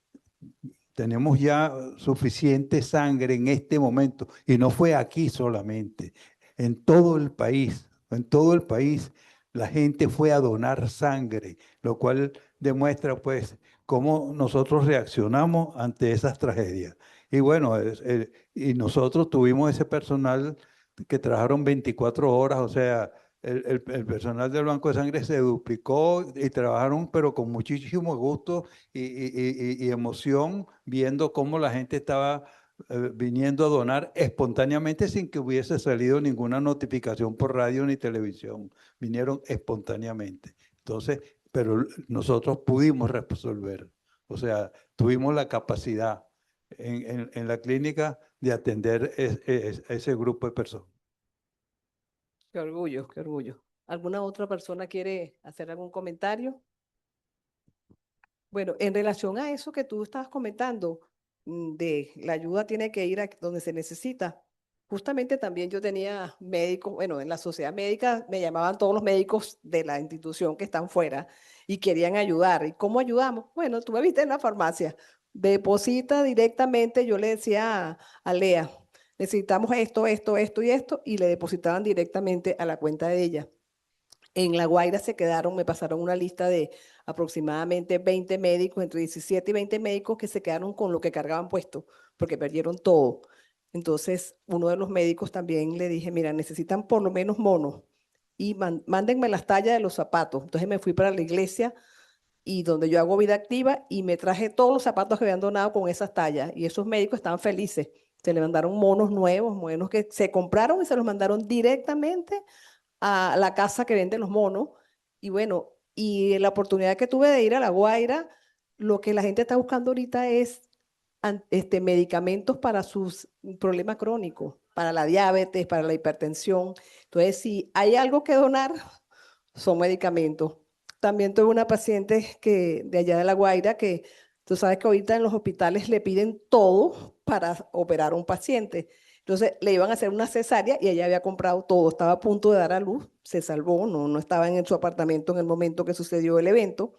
tenemos ya suficiente sangre en este momento y no fue aquí solamente, en todo el país la gente fue a donar sangre, lo cual demuestra pues cómo nosotros reaccionamos ante esas tragedias. Y bueno, y nosotros tuvimos ese personal que trabajaron 24 horas, o sea, el personal del Banco de Sangre se duplicó y trabajaron, pero con muchísimo gusto y emoción, viendo cómo la gente estaba viniendo a donar espontáneamente sin que hubiese salido ninguna notificación por radio ni televisión. Vinieron espontáneamente. Entonces, pero nosotros pudimos resolver. O sea, tuvimos la capacidad en la clínica de atender ese grupo de personas. Qué orgullo, qué orgullo. ¿Alguna otra persona quiere hacer algún comentario? Bueno, en relación a eso que tú estabas comentando, de la ayuda tiene que ir a donde se necesita. Justamente también yo tenía médicos, bueno, en la sociedad médica me llamaban todos los médicos de la institución que están fuera y querían ayudar. ¿Y cómo ayudamos? Bueno, tú me viste en la farmacia. Deposita directamente, yo le decía a Lea, necesitamos esto, esto, esto y esto, y le depositaban directamente a la cuenta de ella. En La Guaira se quedaron, me pasaron una lista de aproximadamente 20 médicos, entre 17 y 20 médicos que se quedaron con lo que cargaban puesto, porque perdieron todo. Entonces, uno de los médicos también le dije, mira, necesitan por lo menos monos y mándenme las tallas de los zapatos. Entonces me fui para la iglesia y donde yo hago vida activa y me traje todos los zapatos que habían donado con esas tallas y esos médicos estaban felices. Se le mandaron monos nuevos, monos que se compraron y se los mandaron directamente a la casa que vende los monos. Y bueno, y la oportunidad que tuve de ir a La Guaira, lo que la gente está buscando ahorita es medicamentos para sus problemas crónicos, para la diabetes, para la hipertensión. Entonces, si hay algo que donar, son medicamentos. También tuve una paciente de allá de La Guaira que Tú sabes que ahorita en los hospitales le piden todo para operar a un paciente. Entonces le iban a hacer una cesárea y ella había comprado todo, estaba a punto de dar a luz, se salvó, no estaba en su apartamento en el momento que sucedió el evento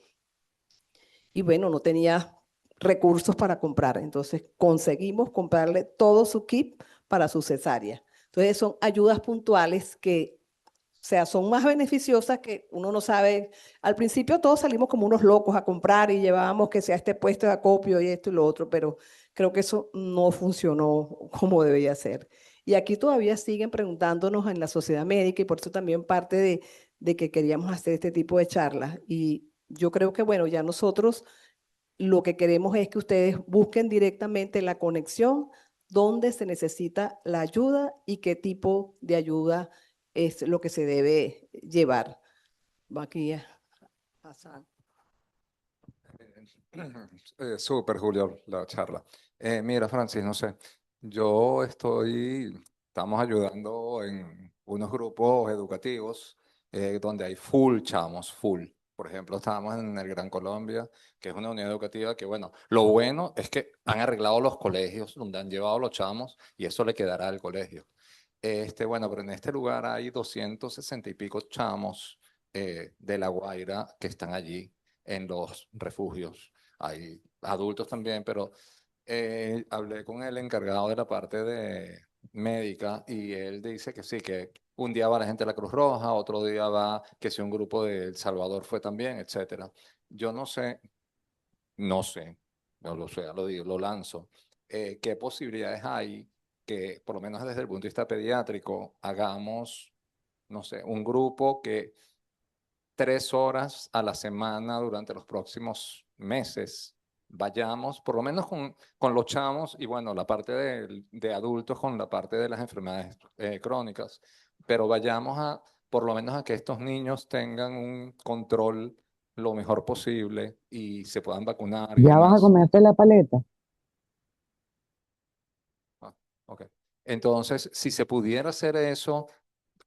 y bueno, no tenía recursos para comprar. Entonces conseguimos comprarle todo su kit para su cesárea. Entonces son ayudas puntuales que, o sea, son más beneficiosas que uno no sabe. Al principio todos salimos como unos locos a comprar y llevábamos que sea este puesto de acopio y esto y lo otro, pero creo que eso no funcionó como debía ser. Y aquí todavía siguen preguntándonos en la sociedad médica y por eso también parte de que queríamos hacer este tipo de charlas. Y yo creo que, bueno, ya nosotros lo que queremos es que ustedes busquen directamente la conexión donde se necesita la ayuda y qué tipo de ayuda es lo que se debe llevar. Va aquí a pasar. Súper, Julio, la charla. Mira, Francis, no sé, estamos ayudando en unos grupos educativos donde hay full chamos, full. Por ejemplo, estábamos en el Gran Colombia, que es una unidad educativa que, bueno, lo bueno es que han arreglado los colegios donde han llevado los chamos y eso le quedará al colegio. Bueno, pero en este lugar hay 260 y pico chamos de La Guaira que están allí en los refugios. Hay adultos también, pero hablé con el encargado de la parte de médica y él dice que sí, que un día va la gente de la Cruz Roja, otro día va que si un grupo de El Salvador fue también, etcétera. Yo no sé, no lo sé, lo digo, lo lanzo. ¿Qué posibilidades hay que, por lo menos desde el punto de vista pediátrico, hagamos, no sé, un grupo que 3 horas a la semana durante los próximos meses vayamos, por lo menos con los chamos y bueno, la parte de adultos con la parte de las enfermedades crónicas, pero vayamos por lo menos a que estos niños tengan un control lo mejor posible y se puedan vacunar y ¿Ya vas a demás? comerte la paleta? Ah, ok. Entonces, si se pudiera hacer eso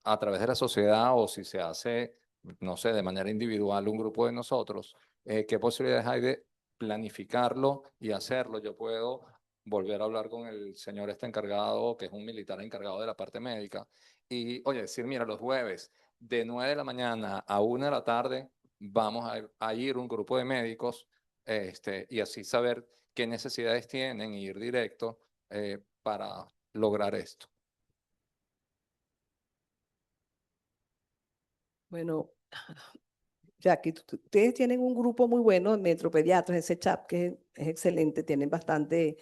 a través de la sociedad o si se hace, no sé, de manera individual un grupo de nosotros, ¿qué posibilidades hay de planificarlo y hacerlo? Yo puedo volver a hablar con el señor este encargado, que es un militar encargado de la parte médica, y, oye, decir, mira, los jueves de 9 de la mañana a 1 de la tarde vamos a ir un grupo de médicos y así saber qué necesidades tienen y ir directo para lograr esto. Bueno, ya que ustedes tienen un grupo muy bueno de metropediatras, ese chat que es excelente, tienen bastante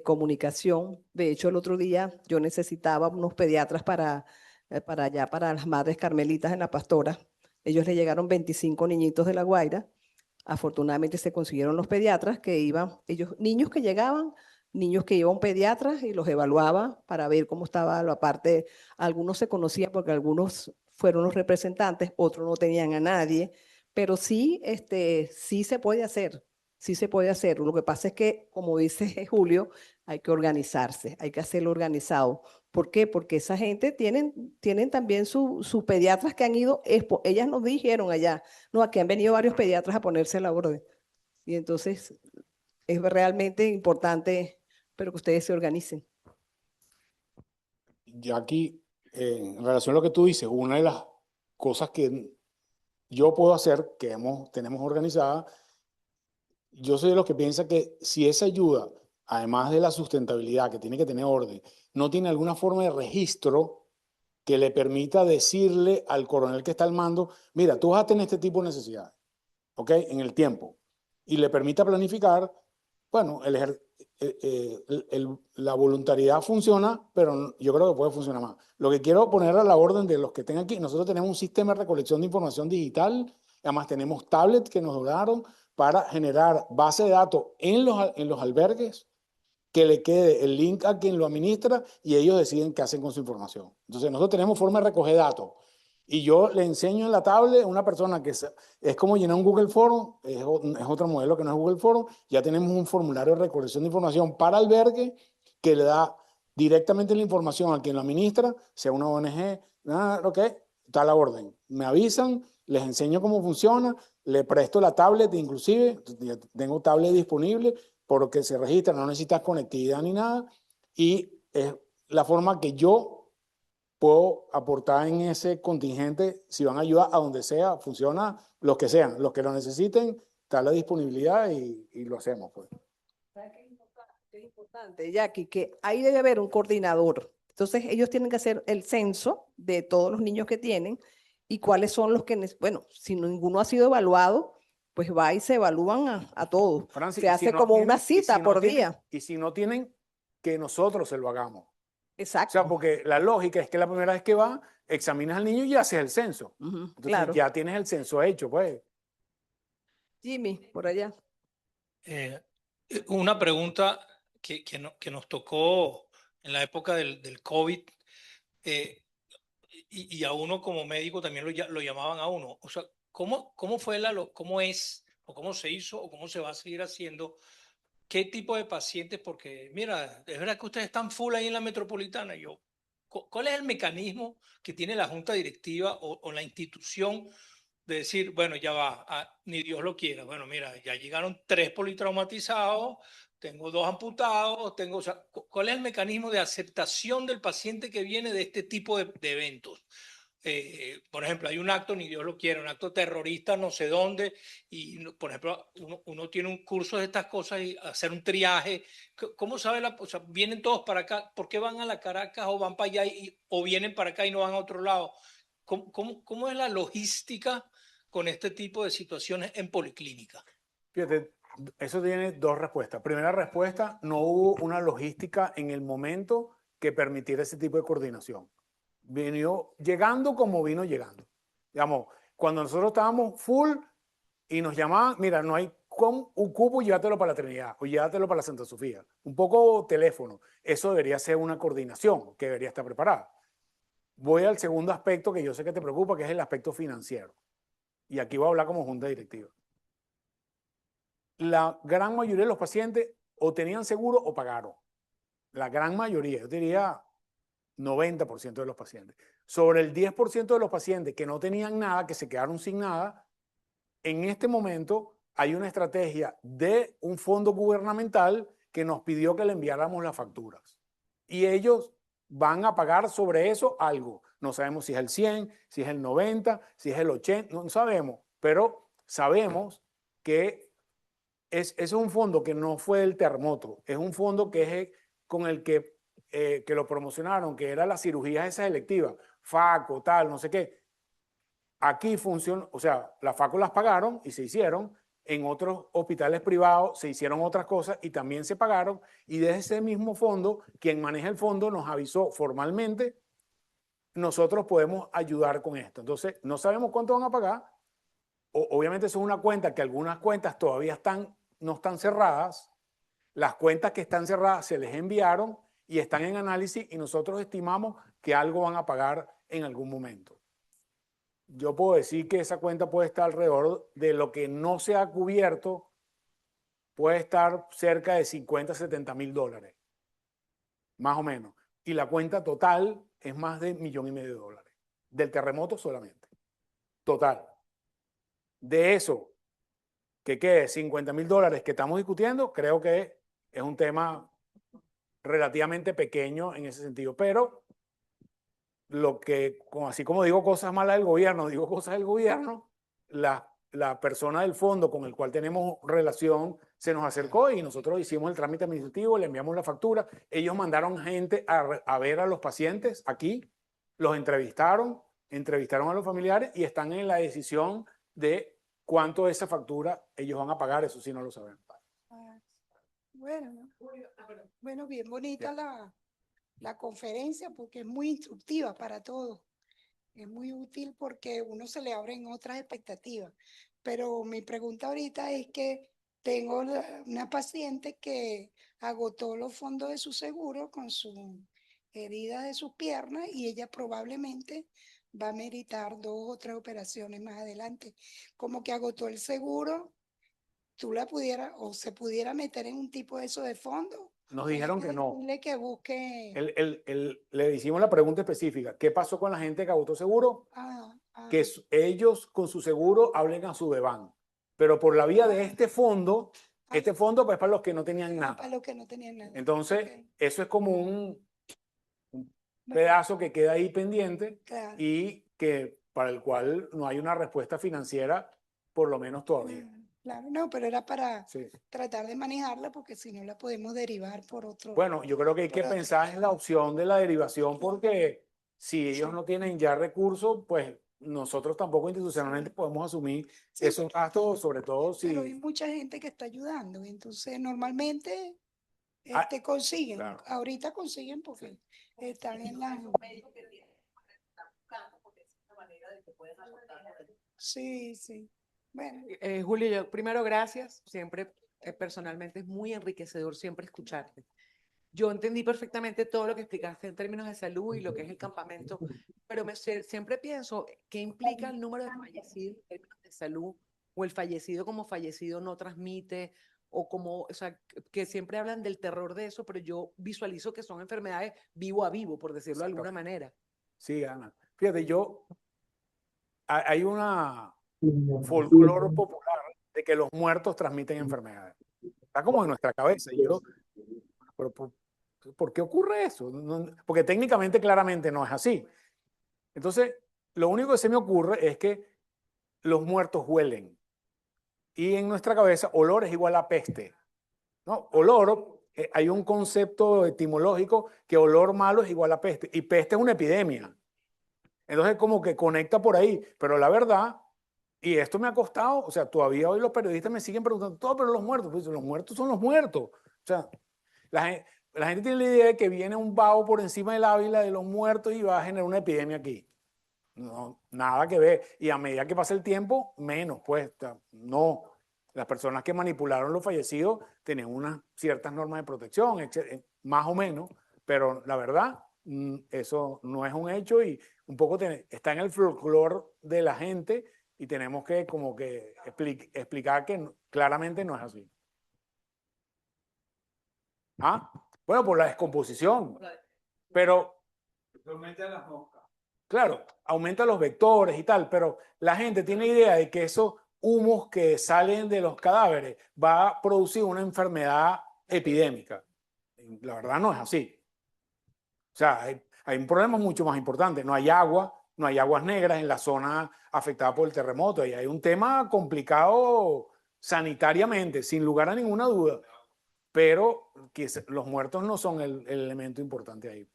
comunicación. De hecho, el otro día yo necesitaba unos pediatras para allá, para las madres carmelitas en La Pastora. Ellos le llegaron 25 niñitos de La Guaira. Afortunadamente se consiguieron los pediatras que iban, ellos, niños que llegaban, niños que iban pediatras y los evaluaba para ver cómo estaba la parte. Algunos se conocían porque algunos fueron los representantes, otros no tenían a nadie, pero sí, sí se puede hacer, sí se puede hacer. Lo que pasa es que, como dice Julio, hay que organizarse, hay que hacerlo organizado. ¿Por qué? Porque esa gente tienen también sus pediatras que han ido, ellas nos dijeron allá, no, aquí han venido varios pediatras a ponerse la orden. Y entonces es realmente importante, pero que ustedes se organicen. Ya aquí, en relación a lo que tú dices, una de las cosas que yo puedo hacer, que tenemos organizada, yo soy de los que piensa que si esa ayuda, además de la sustentabilidad, que tiene que tener orden, no tiene alguna forma de registro que le permita decirle al coronel que está al mando, mira, tú vas a tener este tipo de necesidades, ¿ok? En el tiempo. Y le permita planificar, bueno, la voluntariedad funciona, pero yo creo que puede funcionar más. Lo que quiero poner a la orden de los que estén aquí, nosotros tenemos un sistema de recolección de información digital, además tenemos tablets que nos donaron para generar base de datos en los albergues, que le quede el link a quien lo administra y ellos deciden qué hacen con su información. Entonces nosotros tenemos forma de recoger datos y yo le enseño en la tablet a una persona que es como llenar un Google Form, es otro modelo que no es Google Form, ya tenemos un formulario de recolección de información para albergue que le da directamente la información a quien lo administra, sea una ONG, nada, ok, está la orden. Me avisan les enseño cómo funciona, le presto la tablet inclusive, ya tengo tablet disponible porque se registra, no necesitas conectividad ni nada, y es la forma que yo puedo aportar en ese contingente, si van a ayudar a donde sea, funciona, los que sean, los que lo necesiten, está la disponibilidad y lo hacemos, pues. ¿Sabes qué es importante? Es importante, Jackie, que ahí debe haber un coordinador. Entonces, ellos tienen que hacer el censo de todos los niños que tienen y cuáles son los que, bueno, si ninguno ha sido evaluado, pues va y se evalúan a todos. Francis, Se y hace si no como una tienen- y si cita no por tienen- día. Y si no tienen, que nosotros se lo hagamos. O Exacto. sea, porque la lógica es que la primera vez que va, examinas al niño y haces el censo. Ujú, Entonces claro. ya tienes el censo hecho, pues. Jimmy, por allá. Una pregunta que nos tocó en la época del COVID, eh, y a uno como médico también lo llamaban a uno. O sea, ¿cómo fue cómo es, o cómo se hizo, o cómo se va a seguir haciendo? ¿Qué tipo de pacientes? Porque, mira, es verdad que ustedes están full ahí en la metropolitana. ¿Cuál es el mecanismo que tiene la junta directiva o la institución de decir, bueno, ya va, ni Dios lo quiera? Bueno, mira, ya llegaron 3 politraumatizados, tengo 2 amputados, o sea, ¿cuál es el mecanismo de aceptación del paciente que viene de este tipo de eventos? Por ejemplo, hay un acto, ni Dios lo quiera, un acto terrorista no sé dónde, y por ejemplo, uno tiene un curso de estas cosas y hacer un triaje. ¿Cómo sabe o sea, vienen todos para acá? ¿Por qué van a la Caracas o van para allá o vienen para acá y no van a otro lado? ¿Cómo es la logística con este tipo de situaciones en policlínica? Fíjate, eso tiene dos respuestas. Primera respuesta, no hubo una logística en el momento que permitiera ese tipo de coordinación. Vino llegando como vino llegando. Digamos, cuando nosotros estábamos full y nos llamaban, mira, no hay un cupo, llévatelo para la Trinidad o llévatelo para la Santa Sofía. Un poco teléfono. Eso debería ser una coordinación que debería estar preparada. Voy al segundo aspecto que yo sé que te preocupa, que es el aspecto financiero. Y aquí voy a hablar como junta directiva. La gran mayoría de los pacientes o tenían seguro o pagaron. La gran mayoría, yo diría 90% de los pacientes. Sobre el 10% de los pacientes que no tenían nada, que se quedaron sin nada, en este momento hay una estrategia de un fondo gubernamental que nos pidió que le enviáramos las facturas. Y ellos van a pagar sobre eso algo. No sabemos si es el 100, si es el 90, si es el 80, no sabemos, pero sabemos que es un fondo que no fue el terremoto, es un fondo que es con el que lo promocionaron, que era la cirugía esa electiva, FACO, tal, no sé qué. Aquí funciona, o sea, las FACO las pagaron y se hicieron, en otros hospitales privados se hicieron otras cosas y también se pagaron, y desde ese mismo fondo, quien maneja el fondo nos avisó formalmente, nosotros podemos ayudar con esto. Entonces, no sabemos cuánto van a pagar. Obviamente eso es una cuenta que algunas cuentas todavía no están cerradas. Las cuentas que están cerradas se les enviaron y están en análisis y nosotros estimamos que algo van a pagar en algún momento. Yo puedo decir que esa cuenta puede estar alrededor de lo que no se ha cubierto, puede estar cerca de 50, 70 mil dólares, más o menos. Y la cuenta total es más de $1,500,000, del terremoto solamente, total. De eso, que quede $50,000 que estamos discutiendo, creo que es un tema relativamente pequeño en ese sentido, pero así como digo cosas malas del gobierno, digo cosas del gobierno, la persona del fondo con el cual tenemos relación se nos acercó y nosotros hicimos el trámite administrativo, le enviamos la factura, ellos mandaron gente a ver a los pacientes aquí, los entrevistaron a los familiares y están en la decisión de cuánto de esa factura ellos van a pagar, eso sí no lo sabemos. Bueno, bueno, bien bonita la conferencia porque es muy instructiva para todos. Es muy útil porque uno se le abren otras expectativas. Pero mi pregunta ahorita es que tengo una paciente que agotó los fondos de su seguro con su herida de sus piernas y ella probablemente va a meritar 2 o 3 operaciones más adelante. Como que agotó el seguro, tú la pudieras o se pudiera meter en un tipo de eso de fondo. Nos dijeron que no. Dile que busque. Le hicimos la pregunta específica. ¿Qué pasó con la gente que agotó seguro? que ellos con su seguro hablen a su DEVAN. Pero por la vía de este fondo pues para los que no tenían Para nada. los que no tenían nada. Entonces, Ok, eso es como un bueno, pedazo que queda ahí pendiente claro. y que para el cual no hay una respuesta financiera, por lo menos todavía. Claro, no, pero era para Sí. tratar de manejarla porque si no la podemos derivar por otro. Bueno, yo creo que hay que Por otro. pensar en la opción de la derivación porque si ellos Sí. no tienen ya recursos, pues nosotros tampoco institucionalmente podemos asumir Sí, esos gastos, sobre todo pero hay si... mucha gente que está ayudando, entonces normalmente Ah, consiguen, claro. ahorita consiguen porque están en la... Sí, sí. Bueno, Julio, yo primero gracias, siempre personalmente es muy enriquecedor siempre escucharte. Yo entendí perfectamente todo lo que explicaste en términos de salud y lo que es el campamento, pero siempre pienso qué implica el número de fallecidos en términos de salud o el fallecido como fallecido no transmite o como, o sea, que siempre hablan del terror de eso, pero yo visualizo que son enfermedades vivo a vivo, por decirlo de alguna manera. Sí, Ana. Fíjate, hay una folclore popular de que los muertos transmiten enfermedades. Está como en nuestra cabeza. Y yo, pero ¿por qué ocurre eso? Porque técnicamente, claramente no es así. Entonces, lo único que se me ocurre es que los muertos huelen. Y en nuestra cabeza, olor es igual a peste. ¿No? Olor, hay un concepto etimológico que olor malo es igual a peste. Y peste es una epidemia. Entonces, como que conecta por ahí. Pero la verdad, y esto me ha costado, o sea, todavía hoy los periodistas me siguen preguntando, todo, pero los muertos, pues los muertos son los muertos. O sea, la gente tiene la idea de que viene un vaho por encima del Ávila de los muertos y va a generar una epidemia aquí. No, nada que ver. Y a medida que pasa el tiempo, menos, pues, no. Las personas que manipularon los fallecidos tenían unas ciertas normas de protección, más o menos, pero la verdad, eso no es un hecho y un poco está en el folclore de la gente y tenemos que como que explicar que claramente no es así. ¿Ah? Bueno, por la descomposición, pero... Claro, aumenta los vectores y tal, pero la gente tiene idea de que esos humos que salen de los cadáveres va a producir una enfermedad epidémica. La verdad no es así. O sea, hay un problema mucho más importante. No hay agua, no hay aguas negras en la zona afectada por el terremoto y hay un tema complicado sanitariamente, sin lugar a ninguna duda. Pero que los muertos no son el elemento importante ahí.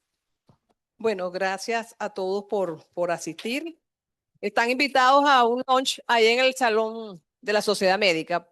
Bueno, gracias a todos por asistir. Están invitados a un lunch ahí en el salón de la Sociedad Médica.